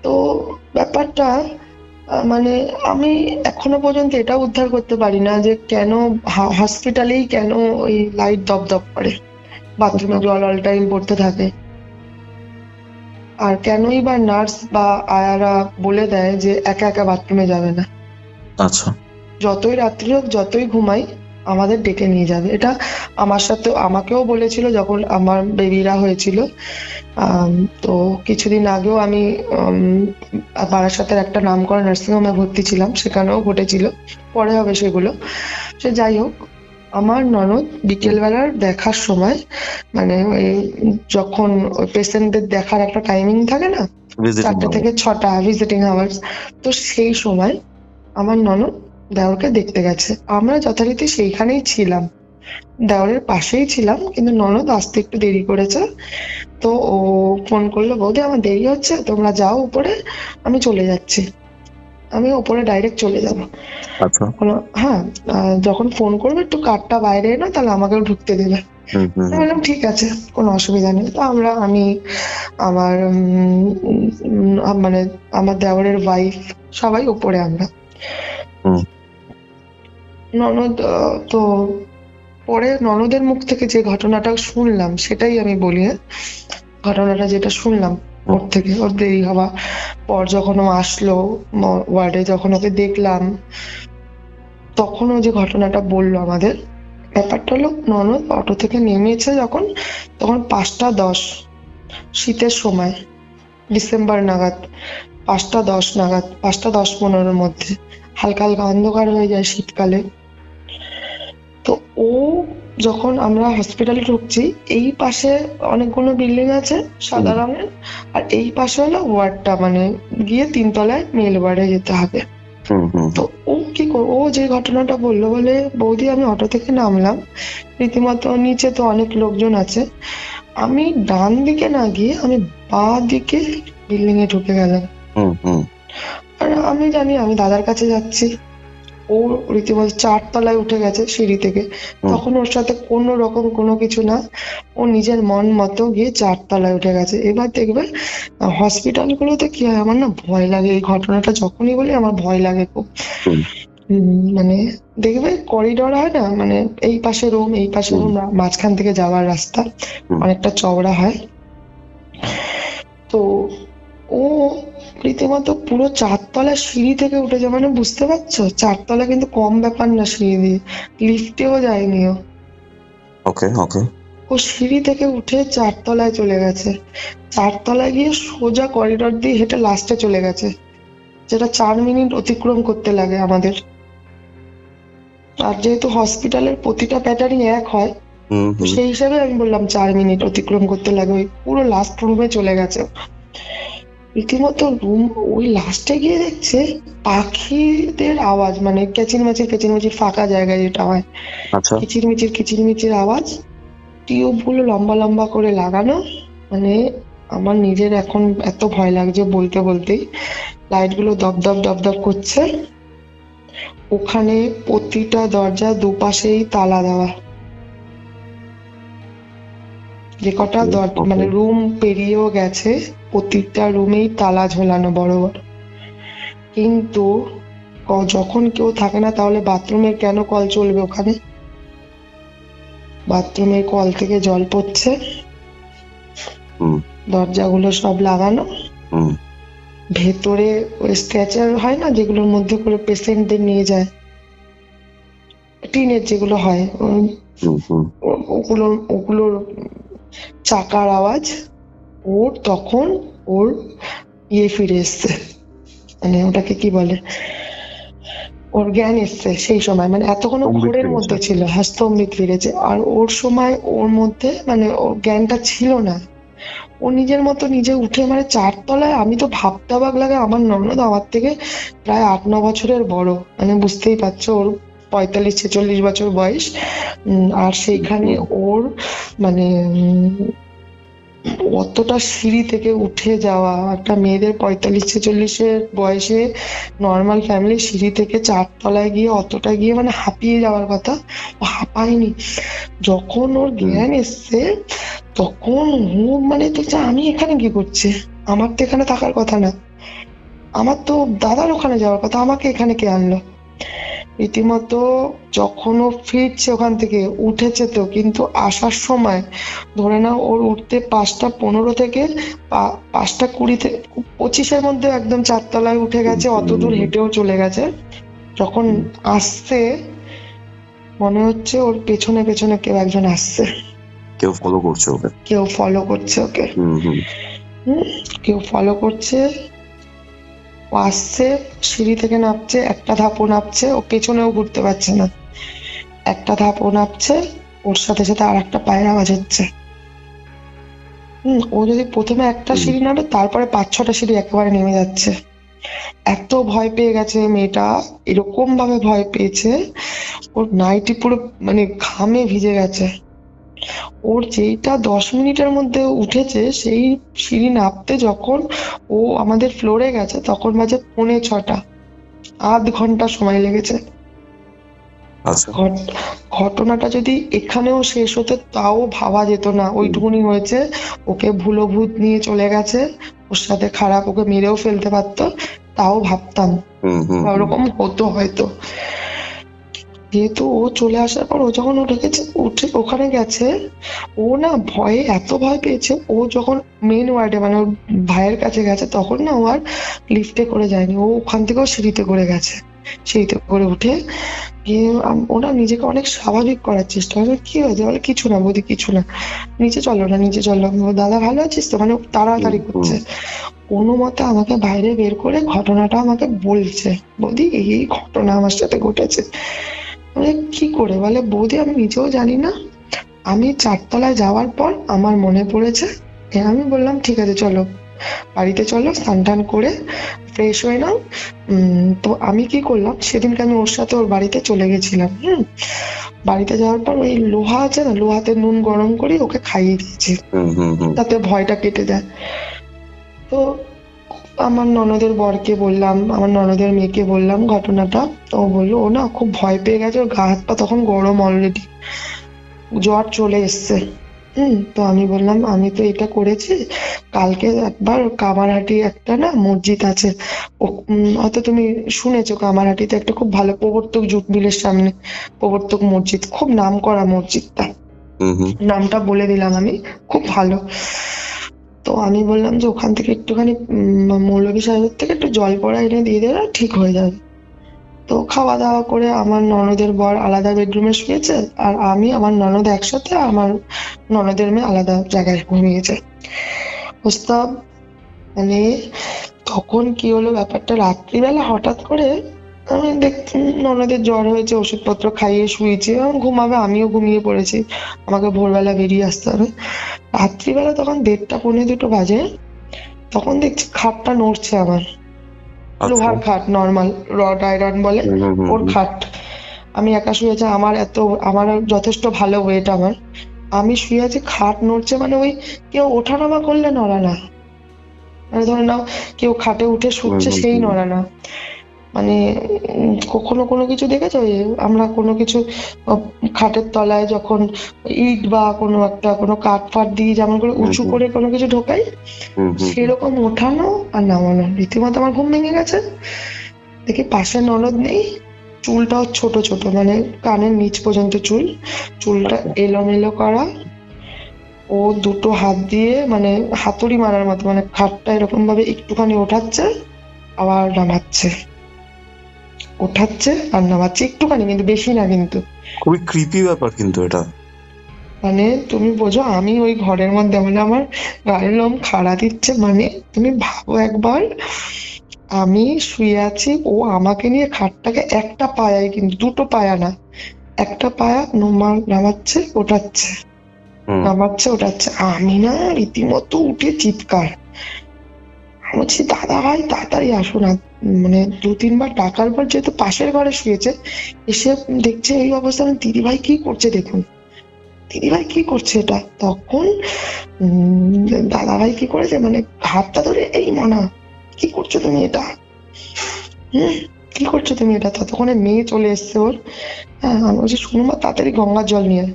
Speaker 3: তো ব্যাপারটা মানে আমি এখনো পর্যন্ত এটা উদ্ধার করতে পারি না যে কেন হসপিটালেই কেন ওই লাইট দপদপ করে, বাথরুমে জল অল টাইম পড়তে থাকে, আর কেনই বা নার্স বা আয়ারা বলে দেয় যে একা একা বাথরুমে যাবে না।
Speaker 2: আচ্ছা।
Speaker 3: যতই রাত্রি হোক, যতই ঘুমাই, আমাদের ডেকে নিয়ে যাবে। এটা আমার সাথে আমাকেও বলেছিল যখন আমার বেবিরা হয়েছিল। তো কিছুদিন আগেও আমি বারাসাতের একটা নামকরা নার্সিং হোমে ভর্তি ছিলাম, সেখানেও ঘটেছিল, পরে হবে সেগুলো। সে যাই হোক, আমার ননদ বিকেলবেলার দেখার সময়, মানে ওই যখন ওই পেশেন্টদের দেখার একটা টাইমিং থাকে না, 4টে থেকে 6টা ভিজিটিং আওয়ার্স, তো সেই সময় আমার ননদ দেওরকে দেখতে গেছে। আমরা যথারীতি সেইখানেই ছিলাম, দেওরের পাশেই ছিলাম, কিন্তু ননদ আসতে একটু দেরি করেছে। তো ও ফোন করলো, বৌদি আমার দেরি হচ্ছে, তোমরা যাও উপরে, আমি চলে যাচ্ছি, আমি উপরে ডাইরেক্ট চলে যাবো। হ্যাঁ, যখন ফোন করবে একটু কারটা বাইরে এনো, তাহলে আমাকেও ঢুকতে দেবে। বললাম ঠিক আছে, কোনো অসুবিধা নেই। তো আমি আমার মানে আমার দেওরের ওয়াইফ সবাই উপরে, আমরা ননদ। তো পরে ননদের মুখ থেকে যে ঘটনাটা শুনলাম সেটাই আমি বলি। ঘটনাটা যেটা শুনলাম ওর থেকে, ওর দেরি হওয়া পর যখন ও আসলো ওয়ার্ডে, যখন ওকে দেখলাম, তখন ও যে ঘটনাটা বললো আমাদের, ব্যাপারটা হলো, ননদ অটো থেকে নেমেছে যখন, তখন 5টা 10, শীতের সময়, ডিসেম্বর নাগাদ, 5টা 10 নাগাদ, 5টা 10-15 মধ্যে, হালকা হালকা অন্ধকার হয়ে যায় শীতকালে। তো ও যখন আমরা হসপিটালে ঢুকছি, এই পাশে অনেকগুলো বিল্ডিং আছে সাদা রঙের, আর এই পাশে হলো ওয়ার্ডটা, মানে গিয়ে 3তলায় মেল ওয়ার্ডে যেতে হবে। তো ও কি ও যে ঘটনাটা বললো, বলে বৌদি আমি অটো থেকে নামলাম, রীতিমতো নিচে তো অনেক লোকজন আছে, আমি ডান দিকে না গিয়ে আমি বাঁ দিকে বিল্ডিং এ ঢুকে গেলাম। আর আমি জানি আমি দাদার কাছে যাচ্ছি, ও রীতিমতো 4তলায় উঠে গেছে সিঁড়ি থেকে। তখন ওর সাথে কোনো রকম কোনো কিছু না, ও নিজের মন মতো গিয়ে 4তলায় উঠে গেছে। এবার দেখবে হসপিটাল গুলোতে কি হয়, আমার না ভয় লাগে, এই ঘটনাটা যখনই বলি আমার ভয় লাগে খুব। মানে দেখবে করিডোর হয় না, মানে এই পাশে রুম, এই পাশে রুম, মাঝখান থেকে যাওয়ার রাস্তা অনেকটা চওড়া হয়। তো ও রীতিমতো পুরো 4তলা সিঁড়ি থেকে উঠেছে, মানে বুঝতে পারছো, 4তলা কিন্তু কম ব্যাপার না, সিঁড়ি দিয়ে লিফটেও যায়নি ও। ও সিঁড়ি থেকে উঠে 4তলায় চলে গেছে, 4তলায় গিয়ে সোজা করিডোর দিয়ে হেঁটে লাস্টে চলে গেছে, যেটা 4 মিনিট অতিক্রম করতে লাগে আমাদের। আর যেহেতু হসপিটালের প্রতিটা প্যাটার্নই এক হয়, সেই হিসাবে আমি বললাম 4 মিনিট অতিক্রম করতে লাগে। ওই পুরো লাস্ট রুমে চলে গেছে রীতিমতো। রুম ওই লাস্টে গিয়ে দেখছে পাখিদের আওয়াজ, মানে কেচিরমিচির ফাঁকা জায়গায় যেটা হয়, কিচিরমিচির আওয়াজ, টিউব গুলো লম্বা লম্বা করে লাগানো। মানে আমার নিজের এখন এত ভয় লাগছে বলতে বলতেই, লাইট গুলো দপদপ করছে। ওখানে প্রতিটা দরজা দুপাশেই তালা দেওয়া, যে কটা মানে রুম পেরিয়েও গেছে, প্রতিটা রুমেই তালা ঝোলানো বড় বড়। কিন্তু যখন কেউ থাকে না, তাহলে বাথরুমের কেন কল চলবে ওখানে? বাথরুমের কল থেকে জল পড়ছে, দরজাগুলো সব লাগানো, ভেতরে ওই স্ট্রেচার হয় না যেগুলোর মধ্যে করে পেশেন্টদের নিয়ে যায়, টিনের যেগুলো হয়, ওগুলোর চাকার আওয়াজ। ওর তখন ওর ফিরে এসছে, মানে ওটাকে কি বলে, ওর জ্ঞান এসছে সেই সময়, মানে এতক্ষণ ঘোরের মধ্যে ছিল, স্তম্ভিত ফিরেছে। আর ওর সময় ওর মধ্যে মানে ওর জ্ঞানটা ছিল না, ও নিজের মতো নিজে উঠে মানে 4 তলায়, আমি তো ভাবতে অবাক লাগে, আমার ননদ আমার থেকে প্রায় 8-9 বছরের বড়, মানে বুঝতেই পারছো ওর 45-46 বছর বয়স। আর সেইখানে ওর মানে অতটা সিঁড়ি থেকে উঠে যাওয়া, একটা মেয়েদের 45-46-এর বয়সে নর্মাল ফ্যামিলি সিঁড়ি থেকে 4 তলায় গিয়ে অতটা গিয়ে মানে হাঁপিয়ে যাওয়ার কথা, ও হাঁপায়নি। যখন ওর জ্ঞান এসছে তখন ও মানে দেখছে আমি এখানে কি করছি, আমার তো এখানে থাকার কথা না, আমার তো দাদার ওখানে যাওয়ার কথা, আমাকে এখানে কে আনলো। রীতিমতো যখন ও ফিরছে ওখান থেকে, উঠেছে তো, কিন্তু আসার সময় ধরে নাও ওর উঠতে 5:15 থেকে 5:20-25-এর মধ্যে একদম 4 তলায় উঠে গেছে, অত দূর হেঁটেও চলে গেছে। যখন আসছে মনে হচ্ছে ওর পেছনে পেছনে কেউ একজন আসছে,
Speaker 2: কেউ ফলো করছে ওকে,
Speaker 3: কেউ ফলো করছে ওকে, কেউ ফলো করছে। ও আসছে, সিঁড়ি থেকে নামছে, একটা ধাপও নামছে, ও পেছনেও ঘুরতে পারছে না, একটা ধাপও নামছে, ওর সাথে সাথে আর একটা পায়ের আওয়াজ হচ্ছে। ও যদি প্রথমে একটা সিঁড়ি নামে, তারপরে 5-6টা সিঁড়ি একেবারে নেমে যাচ্ছে। এত ভয় পেয়ে গেছে মেয়েটা, এরকম ভাবে ভয় পেয়েছে ওর নাইটি পুরো মানে ঘামে ভিজে গেছে। ওর যেইটা 10 মিনিটের মধ্যে উঠেছে, সেই সিঁড়ি নামতে যখন ও আমাদের ফ্লোরে গেছে তখন বাজে 5:45, আধ ঘন্টা সময় লেগেছে। ঘটনাটা যদি এখানেও শেষ হতো তাও ভাবা যেত না, ওইটুকুনি হয়েছে, ওকে ভুলো ভূত নিয়ে চলে গেছে, ওর সাথে খারাপ, ওকে মেরেও ফেলতে পারতো, তাও ভাবতাম ওরকম হতো হয়তো। যেহেতু ও চলে আসার পর ও যখন উঠে ওখানে গেছে, ও না ভয়ে এত ভয় পেয়েছে, ও যখন মেন ওয়ার্ডে মানে ওর ভাইয়ের কাছে গেছে তখন না ও আর লিফটে করে যায়নি, ও ওখান থেকেও সিঁড়িতে করে গেছে। সিঁড়িতে করে উঠে গিয়ে ওরা নিজেকে অনেক স্বাভাবিক করার চেষ্টা করে। কি হয়েছে বলে, কিছু না বৌদি, কিছু না, নিচে চলো না, নিচে চলো, দাদা ভালো আছিস তো, মানে তাড়াতাড়ি করছে। কোনো মতে আমাকে বাইরে বের করে ঘটনাটা আমাকে বলছে, বৌদি এই ঘটনা আমার সাথে ঘটেছে। মানে কি করে বলে, বৌদি আমি নিজেও জানি না, আমি 4 তলায় যাওয়ার পর আমার মনে পড়েছে। আমি বললাম ঠিক আছে চলো বাড়িতে চলো, স্নান টান করে ফ্রেশ হয়ে নাও। তো আমি কি করলাম, সেদিনকে আমি ওর সাথে ওর বাড়িতে চলে গেছিলাম। বাড়িতে যাওয়ার পর ওই লোহা আছে না, লোহাতে নুন গরম করে ওকে খাইয়ে দিয়েছি, তাতে ভয়টা কেটে যায়। তো আমার ননদের বরকে বললাম, আমার ননদের মেয়েকে বললাম ঘটনাটা, ও বললো ও না খুব ভয় পেয়ে গেছে, ওর গা হাত পা তখন গরম, অলরেডি জ্বর চলে এসছে। তো আমি বললাম আমি তো এটা করেছি, কালকে একবার কামারহাটি একটা না মসজিদ আছে, হয়তো তুমি শুনেছো, কামারহাটিতে একটা খুব ভালো, প্রবর্তক জুট মিলের সামনে প্রবর্তক মসজিদ, খুব নাম করা মসজিদটা, নামটা বলে দিলাম আমি, খুব ভালো। তো আমি বললাম যে ওখান থেকে একটুখানি মৌলভী সাহেবের থেকে একটু জল পড়া এনে দিয়ে দেবে, ঠিক হয়ে যাবে। তো খাওয়া দাওয়া করে আমার ননদের বর আলাদা বেডরুমে শুয়েছে, আর আমি আমার ননদ একসাথে, আমার ননদের মেয়ে আলাদা জায়গায় ঘুমিয়েছে। বুঝতাম মানে তখন কি হলো ব্যাপারটা, রাত্রিবেলা হঠাৎ করে আমি দেখছি ননদের জ্বর হয়েছে, ওষুধপত্র খাইয়ে শুয়েছি, ঘুমাবে, আমিও ঘুমিয়ে পড়েছি, আমাকে ভোরবেলা বেরিয়ে আসতে হবে। রাত্রিবেলা তখন 1:30-1:45 বাজে, তখন দেখছি খাটটা নড়ছে আমার, লোহার খাট, নর্মাল রড আয়রন বলে ওর খাট। আমি একা শুয়েছি, আমার যথেষ্ট ভালো ওয়েট, আমি শুয়ে আছি, খাট নড়ছে, মানে ওই কেউ ওঠানামা করলে নড়া না, মানে ধরে নাও কেউ খাটে উঠে শুচ্ছে সেই নড়া না। মানে কখনো কোনো কিছু দেখেছো, আমরা কোনো কিছু খাটের তলায় যখন ইট বা কোনো কাঠ ফাট দিয়ে যেমন করে উঁচু করে কোনো কিছু ঢোকাই, সেরকম ওঠানো আর নামানো। রীতিমতো আমার ঘুম ভেঙে গেছে, দেখি পাশে ননদ নেই, চুলটাও ছোট ছোট, মানে কানের নিচ পর্যন্ত চুলটা এলোমেলো করা, ও দুটো হাত দিয়ে মানে হাতুড়ি মারার মতো, মানে খাটটা এরকম ভাবে একটুখানি ওঠাচ্ছে আবার নামাচ্ছে, ওঠাচ্ছে আর নামাচ্ছে, একটুখানি, কিন্তু বেশি না। কিন্তু
Speaker 2: খুবই ক্রিপি ব্যাপার কিন্তু এটা,
Speaker 3: মানে তুমি বোঝো আমি ওই ঘরের মধ্যে, মানে আমার গায়ের লোম খাড়া দিচ্ছে, মানে তুমি ভাবো একবার আমি শুয়ে আছি, ও আমাকে নিয়ে খাটটাকে একটা পায়ায়, কিন্তু দুটো পায়া না, একটা পায়া নামাচ্ছে ওঠাচ্ছে, নামাচ্ছে ওঠাচ্ছে। আমি না রীতিমতো উঠে চিৎকার, বলছি দাদা ভাই তাড়াতাড়ি আসুন। মানে 2-3 বার ডাকার পর, যেহেতু পাশের ঘরে শুয়েছে, এসে দেখছে এই অবস্থা, দিদি ভাই কি করছে দেখুন, দিদি ভাই কি করছে এটা। তখন দাদা ভাই কি করেছে, মানে হাতটা ধরে, এই মনা কি করছো তুমি এটা, কি করছো তুমি এটা। ততক্ষণে মেয়ে চলে এসছে ওর। হ্যাঁ, আমি বলছি শুনো মা, তাড়াতাড়ি গঙ্গার জল নিয়ে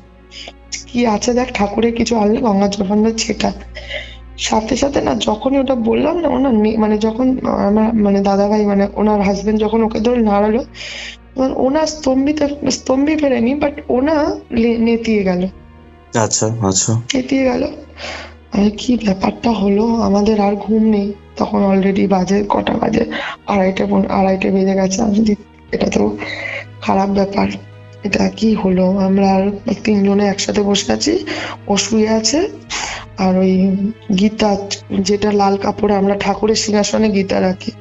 Speaker 3: কি আছে দেখ, ঠাকুরের কিছু আনলে গঙ্গার জল ছেটা। সাথে সাথে না, যখনই ওটা বললাম না, ওনার মানে যখন আমার মানে দাদা ভাই মানে ওনার হাজবেন্ড যখন ওকে ধরে নাড়ালো, ওনার স্তম্ভে ফেরেনি, বাট ওনা নেতিয়ে গেল।
Speaker 2: আচ্ছা আচ্ছা।
Speaker 3: নেতিয়ে গেল। কি ব্যাপারটা হলো, আমাদের আর ঘুম নেই তখন, অলরেডি বাজে কটা বাজে, আড়াইটে বেজে গেছে। আমি এটা তো খারাপ ব্যাপার, এটা কি হলো। আমরা আর 3জনে একসাথে বসে আছি, ও শুয়ে আছে, আর ওই গীতা, যেটা লাল কাপড়ে আমরা ঠাকুরের সিংহাসনে গীতা রাখি,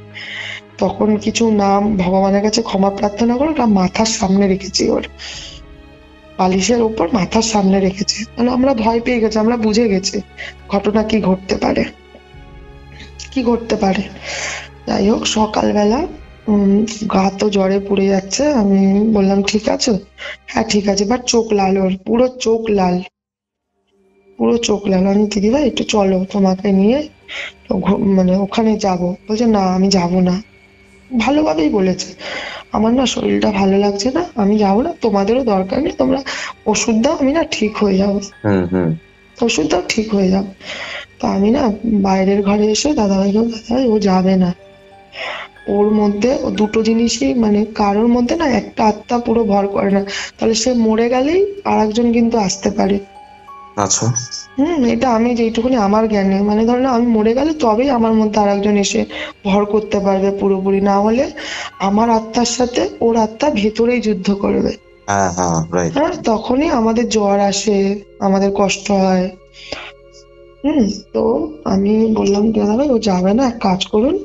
Speaker 3: তখন কিছু নাম ভগবানের কাছে ক্ষমা প্রার্থনা করে ওটা মাথার সামনে রেখেছি, ওর বালিশের উপর মাথার সামনে রেখেছি। মানে আমরা ভয় পেয়ে গেছি, আমরা বুঝে গেছি ঘটনা কি ঘটতে পারে, কি ঘটতে পারে। যাই হোক, সকালবেলা গা তো জ্বরে পুড়ে যাচ্ছে, আমি বললাম ঠিক আছে, হ্যাঁ ঠিক আছে, বাট চোখ লাল, ওর পুরো চোখ লাল, পুরো চোখ লাল। আমি দিদি ভাই একটু চলো, তোমাকে নিয়ে মানে ওখানে যাব। বলছে না আমি যাব না। ভালোভাবেই বলেছে, আমার না শরীরটা ভালো লাগছে না, আমি যাবো না, তোমাদেরও দরকার নেই, তোমরা ওষুধ দাও, আমি না ঠিক হয়ে যাবো, ওষুধ দাও ঠিক হয়ে যাবো। তো আমি না বাইরের ঘরে এসে দাদাভাইকে, দাদাভাই ও যাবে না, ওর মধ্যে দুটো জিনিসই, মানে কারোর মধ্যে না একটা আত্মা পুরো ভর করে না, তাহলে সে মরে গেলেই আর একজন কিন্তু আসতে পারে।
Speaker 2: আচ্ছা।
Speaker 3: এটা আমি যেইটুকুনি আমার জ্ঞানে, মানে ধর না, আমি মরে গেলে তবেই আমার মধ্যে আর একজন এসে ভর করতে পারবে পুরোপুরি, না হলে আমার আত্মার সাথে ওর আত্মা ভেতরেই যুদ্ধ করবে। হ্যাঁ, তখনই আমাদের জ্বর আসে, আমাদের কষ্ট হয়। তো আমি বললাম দাদা ভাই ও যাবে না, এক কাজ করুন,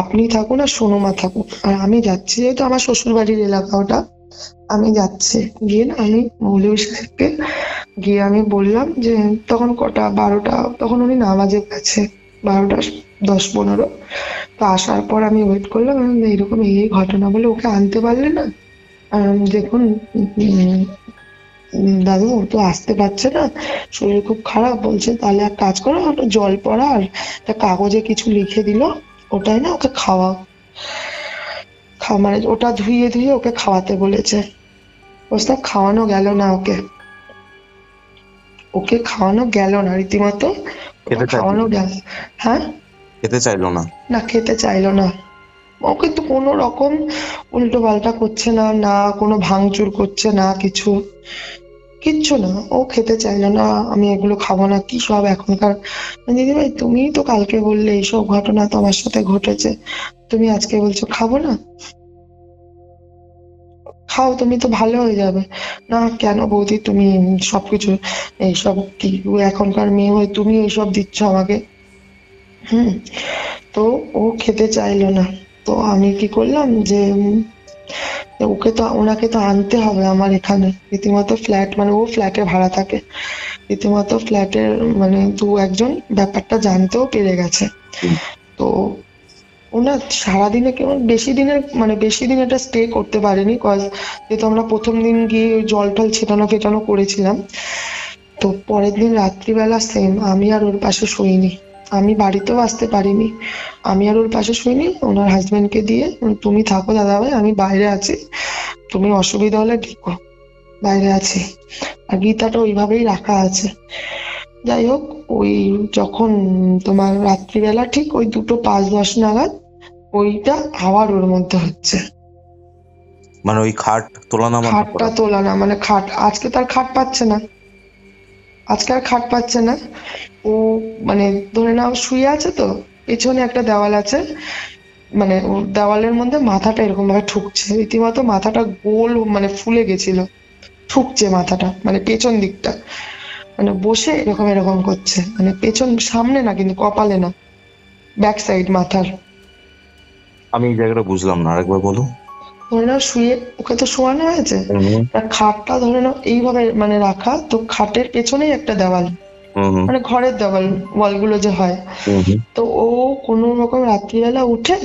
Speaker 3: আপনি থাকুন আর সোনুমা থাকুক, আর আমি যাচ্ছি, যেহেতু আমার শ্বশুর বাড়ির এলাকা ওটা, আমি যাচ্ছি। গিয়ে না আমি মৌলভী সাহেবকে গিয়ে আমি বললাম যে, তখন কটা 12টা, তখন উনি নামাজে গেছে, 12:10-15। তো আসার পর আমি ওয়েট করলাম, এরকম এই ঘটনা বলে, ওকে আনতে পারলে না। দেখুন দাদু, ও তো আসতে পারছে না, শরীর খুব খারাপ, বলছে তাহলে এক কাজ করো, ওটা জল পড়া আর একটা কাগজে কিছু লিখে দিল, ওটাই না ওকে খাওয়াও, মানে ওটা ধুয়ে ধুয়ে ওকে খাওয়াতে বলেছে। বুঝতে, খাওয়ানো গেল না ওকে, ওকে খাওয়ানো গেল না, রীতিমতো খাওয়ানো গেল। হ্যাঁ,
Speaker 2: খেতে চাইলো না,
Speaker 3: না খেতে চাইলো না। ও কিন্তু কোনো রকম উল্টো পাল্টা করছে না, না কোনো ভাঙচুর করছে না, কিচ্ছু না, ও খেতে চাইলো না। আমি এগুলো খাবো না, কি সব এখনকার। দিদিভাই তুমি তো কালকে বললে এইসব ঘটনা তোমার সাথে ঘটেছে, তুমি আজকে বলছো খাবো না, খাও তুমি তো ভালো হয়ে যাবে। না কেন বৌদি, তুমি সবকিছু এইসব কি এখনকার মেয়ে হয়ে তুমি এইসব দিচ্ছ আমাকে। তো ও খেতে চাইলো না। তো আমি কি করলাম যে, ওনাকে তো আনতে হবে আমার এখানে, রীতিমতো ফ্ল্যাট, মানে ও ফ্ল্যাটে ভাড়া থাকে, রীতিমতো ফ্ল্যাটের মানে 2-1জন ব্যাপারটা জানতেও পেরে গেছে। তো ওনার সারাদিনে কেমন বেশি দিন এটা স্টে করতে পারেনি, কজ যেহেতু আমরা প্রথম দিন গিয়ে জল টল ছেটানো করেছিলাম। তো পরের দিন রাত্রিবেলা সেম, আমি আর ওর পাশে শুইনি, আমি বাড়িতেও আসতে পারিনি, আমি আর ওর পাশে শুইনি, ওনার হাজবেন্ডকে দিয়ে, তুমি থাকো দাদাভাই, আমি বাইরে আছি, তুমি অসুবিধা হলে ডেকো, বাইরে আছি। আর গীতাটা ওইভাবেই রাখা আছে। যাই হোক, ওই যখন তোমার রাত্রিবেলা ঠিক ওই 2:05-10 নাগাদ ওইটা আবার ওর মধ্যে হচ্ছে,
Speaker 2: মানে ওই খাটটা তোলা না,
Speaker 3: মানে খাট, আজকে তার খাট পাচ্ছে না, আজকে আর খাট পাচ্ছে না। ও মানে ধরে নাও শুয়ে আছে, তো পেছনে একটা দেওয়াল আছে, মানে দেওয়ালের মধ্যে মাথাটা এরকম ভাবে ঠুকছে, রীতিমতো মাথাটা গোল মানে ফুলে গেছিল, ঠুকছে মাথাটা, মানে পেছন দিকটা, মানে বসে এরকম এরকম করছে, মানে পেছন, সামনে না কিন্তু, কপালে না, ব্যাক সাইড মাথার।
Speaker 2: আমি এই জায়গাটা বুঝলাম না, আরেকবার বলো।
Speaker 3: ধরে নাও শুয়ে, ওকে তো শোয়ানো হয়েছে, আর খাটটা ধরে নাও এইভাবে মানে রাখা, তো খাটের পেছনেই একটা দেওয়াল, মানে ঘরের দেওয়াল, ওয়ালগুলো যে হয়। তো ও কোনো রকম রাত্রিবেলা উঠে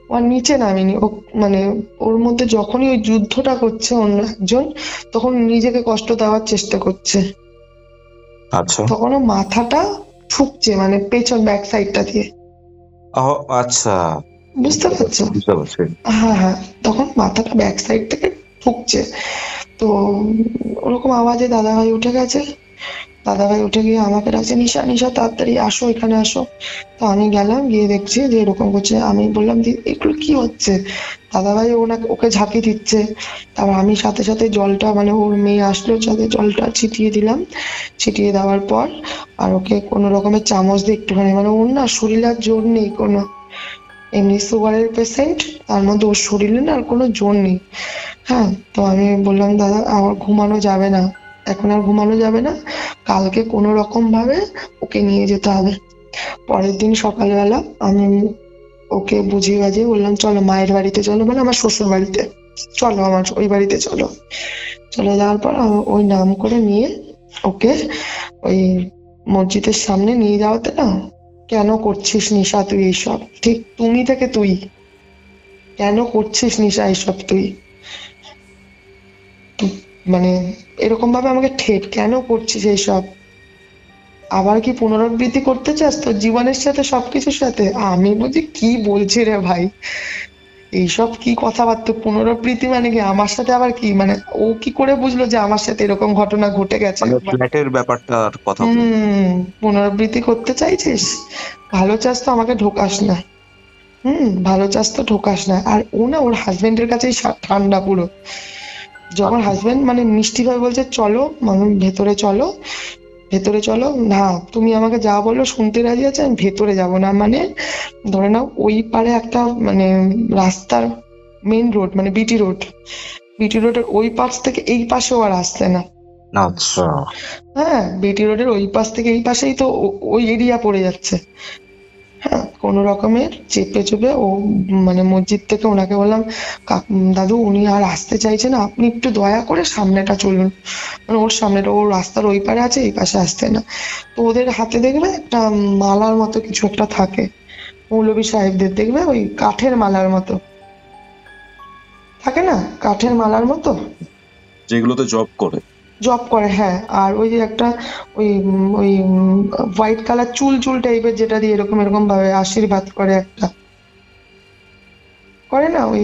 Speaker 3: ও আর নিচে নামেনি, ও মানে ওর মধ্যে যখনই ওই যুদ্ধটা করছে অন্য একজন, তখন নিজেকে কষ্ট দেওয়ার চেষ্টা করছে।
Speaker 2: আচ্ছা
Speaker 3: তখন ও মাথাটা ঠুকছে, মানে পেছন ব্যাক সাইডটা দিয়ে।
Speaker 2: আচ্ছা,
Speaker 3: বুঝতে পারছো?
Speaker 2: বুঝতে পারছি।
Speaker 3: হ্যাঁ হ্যাঁ, তখন মাথাটা ব্যাক সাইড থেকে ঠুকছে। তো ওরকম আওয়াজে দাদাভাই উঠে গেছে। দাদাভাই উঠে গিয়ে আমাকে ডাকছে, নিশা নিশা তাড়াতাড়ি আসো, এখানে আসো। তো আমি গেলাম, গিয়ে দেখছি যে এরকম করছে। আমি বললাম, দি এগুলো কি হচ্ছে? দাদাভাই ওকে ঝাঁকি দিচ্ছে। তারপর আমি সাথে সাথে জলটা, মানে ওর মেয়ে আসলো, সাথে জলটা ছিটিয়ে দিলাম। ছিটিয়ে দেওয়ার পর আর ওকে কোনো রকমের চামচ দিয়ে একটুখানি, মানে ওর না শরীরে আর জোর নেই কোনো, এমনি সুগারের পেশেন্ট, তার মধ্যে ওর শরীরে না আর কোনো জোর নেই। হ্যাঁ, তো আমি বললাম, দাদা আমার ঘুমানো যাবে না, এখন আর ঘুমানো যাবে না, কালকে কোনো রকম ভাবে ওকে নিয়ে যেতে হবে। পরের দিন সকালবেলা আমি ওকে বুঝিয়ে বাজিয়ে বললাম, চলো মায়ের বাড়িতে চলো, মানে আমার শ্বশুর বাড়িতে চলো, আমার ওই বাড়িতে চলো। চলে যাওয়ার পর ওই নাম করে নিয়ে ওকে ওই মসজিদের সামনে নিয়ে যাওয়াতে না, কেন করছিস নিশা তুই এইসব, ঠিক তুমি থেকে তুই কেন করছিস নিশা এইসব, তুই মানে এরকম ভাবে আমাকে কেন করছিস এইসব, আবার কি পুনরাবৃত্তি করতে চাস তোর জীবনের সাথে, সবকিছুর সাথে? আমি বুঝি কি বলছি রে ভাই, এইসব কি কথাবার্তা? পুনরাবৃত্তি মানে কি? আমার সাথে আবার কি, মানে ও কি করে বুঝলো যে আমার সাথে এরকম ঘটনা ঘটে গেছে?
Speaker 2: ফ্ল্যাটের ব্যাপারটার কথা
Speaker 3: পুনরাবৃত্তি করতে চাইছিস? ভালো চাস তো আমাকে ঢোকাস না। ভালো চাস তো ঢোকাস না। আর ও না ওর হাজবেন্ডের কাছেই ঠান্ডা পুরো। যখন হাজবেন্ড মানে মিষ্টি ভাবে বলছে চলো, মানে ভেতরে চলো, ভেতরে চলো, না তুমি আমাকে যা বলো শুনতে রাজি আছে, আমি ভেতরে যাব না। মানে ধরে নাও ওই পারে একটা মানে রাস্তার মেইন রোড, মানে বিটি রোড, বিটি রোডের ওই পাশ থেকে এই পাশেও আর আসছে না।
Speaker 2: আচ্ছা,
Speaker 3: হ্যাঁ, বিটি রোডের ওই পাশ থেকে এই পাশেই তো ওই এরিয়া পড়ে যাচ্ছে। হ্যাঁ, কোনো রকমের চেপে চেপে ও মানে মসজিদ থেকে ওনাকে বললাম, দাদু উনি আর আসতে চাইছে না, আপনি একটু দয়া করে সামনেটা চলুন, মানে ওর সামনেটা, ওর রাস্তার ওই পারে আছে, এই পাশে আসতে না। তো ওদের হাতে দেখবে একটা মালার মতো কিছু একটা থাকে, মৌলভী সাহেবদের দেখবে ওই কাঠের মালার মতো থাকে না, কাঠের মালার মতো
Speaker 2: যেগুলোতে জব করে।
Speaker 3: হ্যাঁ। আর ওই যে একটা ওই হোয়াইট কালার চুল চুল টাইপের, যেটা দিয়ে এরকম এরকম ভাবে আশীর্বাদ করে একটা, করে না ওই,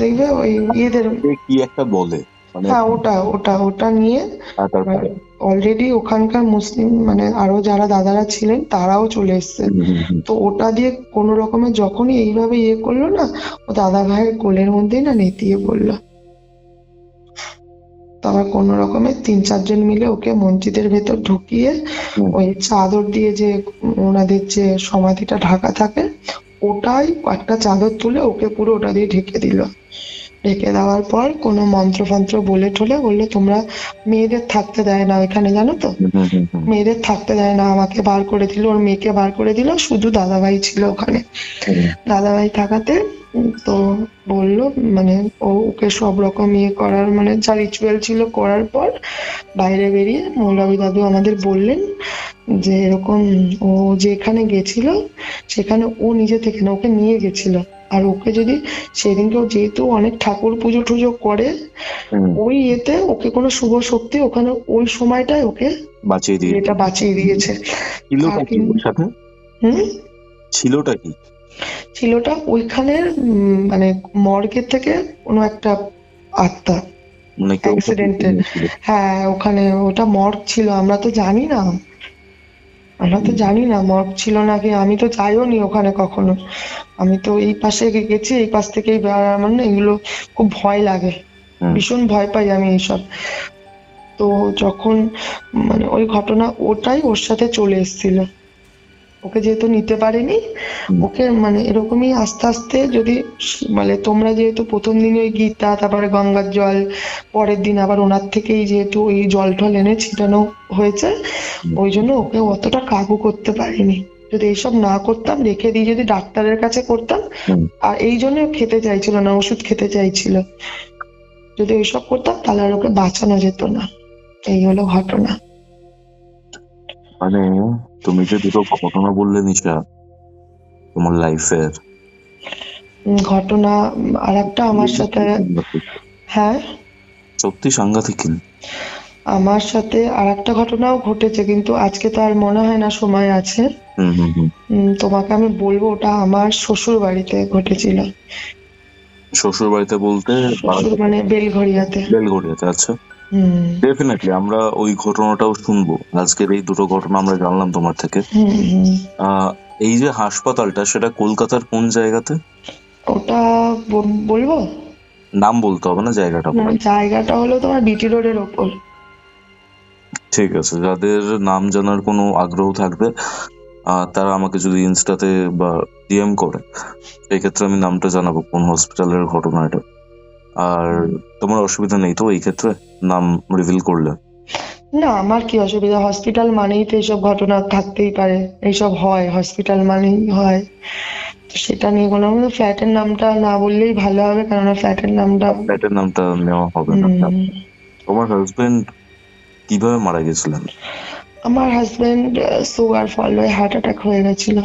Speaker 3: দেখবে ওই ইয়েদের,
Speaker 2: কি একটা বলে,
Speaker 3: হ্যাঁ ওটা ওটা ওটা নিয়ে অলরেডি ওখানকার মুসলিম মানে আরো যারা দাদারা ছিলেন তারাও চলে এসছে। তো ওটা দিয়ে কোনো রকমের যখনই এইভাবে ইয়ে করলো না, ও দাদা ভাইয়ের কোলের মধ্যেই না নেতিয়ে পড়লো। তারপর কোনো রকমে 3-4 জন মিলে ওকে মসজিদের ভেতর ঢুকিয়ে ওই চাদর দিয়ে, যে ওনাদের যে সমাধিটা ঢাকা থাকে, ওটাই একটা চাদর তুলে ওকে পুরো ওটা দিয়ে ঢেকে দিল। ঢেকে দেওয়ার পর কোনো মন্ত্র ফন্ত্র বলে ঠলে বললো, তোমরা মেয়েদের থাকতে দেয় না এখানে, জানো তো, মেয়েদের থাকতে দেয় না। আমাকে বার করে দিল, ওর মেয়েকে বার করে দিল, শুধু দাদাভাই ছিল ওখানে। দাদাভাই থাকাতে তো বললো মানে ওকে সব রকম ইয়ে করার, মানে যা রিচুয়াল ছিল করার পর বাইরে বেরিয়ে মৌলভী দাদু আমাদের বললেন যে এরকম ও যেখানে গেছিল সেখানে ও নিজে থেকে না, ওকে নিয়ে গেছিল। আর ওকে যদি সেদিনকেও যেহেতু অনেক ঠাকুর পুজো টুজো করে, ওই ইয়েতে ওকে কোনো শুভ শক্তি ওখানে ওই সময়টায় ওকে বাঁচিয়ে দিয়েছে।
Speaker 2: ছিলটা কি?
Speaker 3: ছিলটা ওইখানের মানে মর্গের থেকে কোনো একটা আত্মা, অ্যাক্সিডেন্টের। হ্যাঁ, ওখানে ওটা মর্গ ছিল, আমরা তো জানি না, মর্গ ছিল নাকি, আমি তো যাইও নি ওখানে কখনো। আমি তো এই পাশে গেছি, এই পাশ থেকেই, আমার না এগুলো খুব ভয় লাগে, ভীষণ ভয় পাই আমি এইসব। তো যখন মানে ওই ঘটনা ওটাই ওর সাথে চলে এসেছিল, ওকে যেহেতু নিতে পারেনি, ওকে মানে এরকমই আস্তে আস্তে যদি মানে তোমরা যেহেতু প্রথম দিন ওই গীতা, তারপরে গঙ্গার জল, পরের দিন আবার ওনার থেকেই যেহেতু ওই জল টল এনে ছিটানো হয়েছে, ওই জন্য ওকে অতটা কাবু করতে পারিনি। যদি এইসব না করতাম, রেখে দিয়ে যদি ডাক্তারের কাছে করতাম, আর এই জন্য খেতে চাইছিল না, ওষুধ খেতে চাইছিল, যদি ওইসব করতাম তাহলে আর ওকে বাঁচানো যেত না। এই হলো ঘটনা।
Speaker 2: মানে তুমি যে দুটো ঘটনা বললে নিশা তোমার লাইফের
Speaker 3: ঘটনা, আর একটা আমার সাথে, হ্যাঁ
Speaker 2: সত্যি সাংঘাতিক।
Speaker 3: আমার সাথে আর একটা ঘটনাও ঘটেছে, কিন্তু আজকে তো আর মনে হয় না সময় আছে। তোমাকে আমি বলবো, ওটা আমার শ্বশুর বাড়িতে ঘটেছিল।
Speaker 2: শ্বশুর বাড়িতে বলতে
Speaker 3: মানে বেলঘড়িয়াতে।
Speaker 2: বেলঘড়িয়াতে, আচ্ছা। ডেফিনেটলি আমরা ওই ঘটনাটাও শুনবো। আজকের এই দুটো ঘটনা আমরা জানলাম তোমার থেকে। এই যে হাসপাতালটা, সেটা কলকাতার কোন জায়গাতে?
Speaker 3: ওটা বলবো?
Speaker 2: নাম বলতে হবে না, জায়গাটা
Speaker 3: জায়গাটা হলো তোমার বিটি রোডের ওপর।
Speaker 2: ঠিক আছে, যাদের নাম জানার কোনো আগ্রহ থাকবে তারা আমাকে যদি ইনস্টাতে বা ডিএম করে, সেক্ষেত্রে আমি নামটা জানাবো কোন হসপিটালের ঘটনা এটা। আর তোমার অসুবিধা নেই তো এই ক্ষেত্রে নাম রিভিল করলে?
Speaker 3: না, আমার কি অসুবিধা, হসপিটাল মানেই তো এইসব ঘটনা থাকতেই পারে, এইসব হয়, হসপিটাল মানেই হয়, সেটা নিয়ে কোনো, ফ্ল্যাটের নামটা না বললেই ভালো হবে, কারণ ফ্ল্যাটের নামটা
Speaker 2: নেওয়া হবে না। তোমার হাজবেন্ড কিভাবে মারা গেছিলেন?
Speaker 3: আমার হাজবেন্ড সুগার ফল হয়ে হার্ট অ্যাটাক হয়ে গেছিল।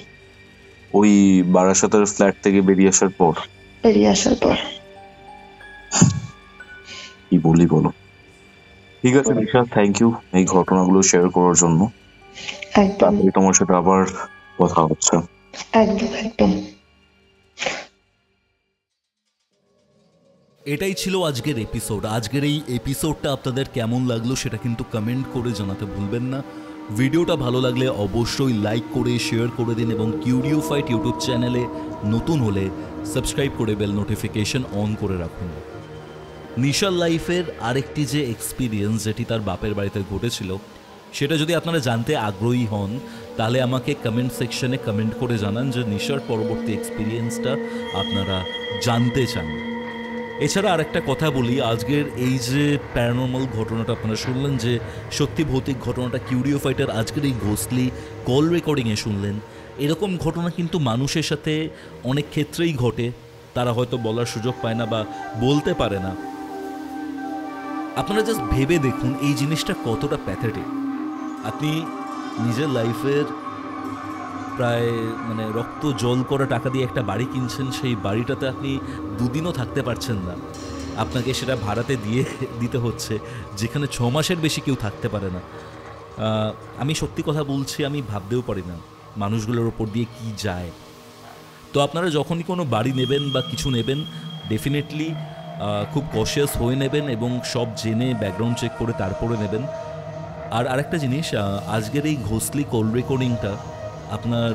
Speaker 2: ওই বারাসাতের ফ্ল্যাট থেকে বেরিয়ে আসার পর? কি বলি বলো। ঠিক আছে নিশা, থ্যাংক ইউ এই ঘটনাগুলো শেয়ার করার জন্য।
Speaker 3: একদম,
Speaker 2: তোমার সাথে আবার কথা হচ্ছে।
Speaker 3: একদম একদম।
Speaker 1: এটাই ছিল আজকের এপিসোড। আজকের এই এপিসোডটা আপনাদের কেমন লাগলো সেটা কিন্তু কমেন্ট করে জানাতে ভুলবেন না। ভিডিওটা ভালো লাগলে অবশ্যই লাইক করে শেয়ার করে দিন, এবং কিউরিও ফাইট ইউটিউব চ্যানেলে নতুন হলে সাবস্ক্রাইব করে বেল নোটিফিকেশন অন করে রাখুন। নিশার লাইফের আরেকটি যে এক্সপিরিয়েন্স, যেটি তার বাপের বাড়িতে ঘটেছিল, সেটা যদি আপনারা জানতে আগ্রহী হন তাহলে আমাকে কমেন্ট সেকশনে কমেন্ট করে জানান যে নিশার পরবর্তী এক্সপিরিয়েন্সটা আপনারা জানতে চান। এছাড়া আরেকটা কথা বলি, আজকের এই যে প্যারানর্মাল ঘটনাটা আপনারা শুনলেন, যে সত্যি ভৌতিক ঘটনাটা কিউরিও ফাইটার আজকের এই ঘোষলি কল রেকর্ডিংয়ে শুনলেন, এরকম ঘটনা কিন্তু মানুষের সাথে অনেক ক্ষেত্রেই ঘটে। তারা হয়তো বলার সুযোগ পায় না বা বলতে পারে না। আপনারা জাস্ট ভেবে দেখুন এই জিনিসটা কতটা প্যাথেটিক। আপনি নিজের লাইফের প্রায় রক্ত জল করা টাকা দিয়ে একটা বাড়ি কিনছেন, সেই বাড়িটাতে আপনি দুদিনও থাকতে পারছেন না, আপনাকে সেটা ভাড়াতে দিতে হচ্ছে, যেখানে 6 মাসের বেশি কেউ থাকতে পারে না। আমি সত্যি কথা বলছি, আমি ভাবতেও পারি না মানুষগুলোর ওপর দিয়ে কি যায়। তো আপনারা যখনই কোনো বাড়ি নেবেন বা কিছু নেবেন, ডেফিনেটলি খুব কশিয়াস হয়ে নেবেন এবং সব জেনে ব্যাকগ্রাউন্ড চেক করে তারপরে নেবেন। আর আরেকটা জিনিস, আজকের এই ঘোষলি কল রেকর্ডিংটা আপনার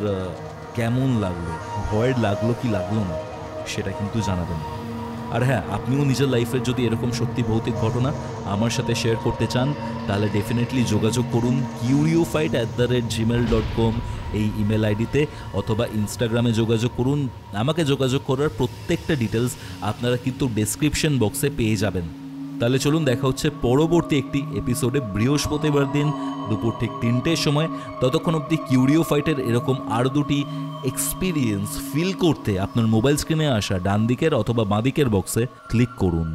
Speaker 1: কেমন লাগলো, ভয়ের লাগলো কি লাগলো না, সেটা কিন্তু জানাবেন। আর হ্যাঁ, আপনিও নিজের লাইফের যদি এরকম সত্যি ভৌতিক ঘটনা আমার সাথে শেয়ার করতে চান, তাহলে ডেফিনেটলি যোগাযোগ করুন curiofight@gmail.com এই ইমেল আইডিতে, অথবা ইনস্টাগ্রামে যোগাযোগ করুন। আমাকে যোগাযোগ করার প্রত্যেকটা ডিটেলস আপনারা কিন্তু ডেসক্রিপশন বক্সে পেয়ে যাবেন। তাহলে চলুন, দেখা হচ্ছে পরবর্তী একটি এপিসোডে বৃহস্পতিবার দিন দুপুর ঠিক 3টের সময়। ততক্ষণ অবধি কিউরিও ফাইটের এরকম আর দুটি এক্সপিরিয়েন্স ফিল করতে আপনার মোবাইল স্ক্রিনে আসা ডান দিকের অথবা বাঁ দিকের বক্সে ক্লিক করুন।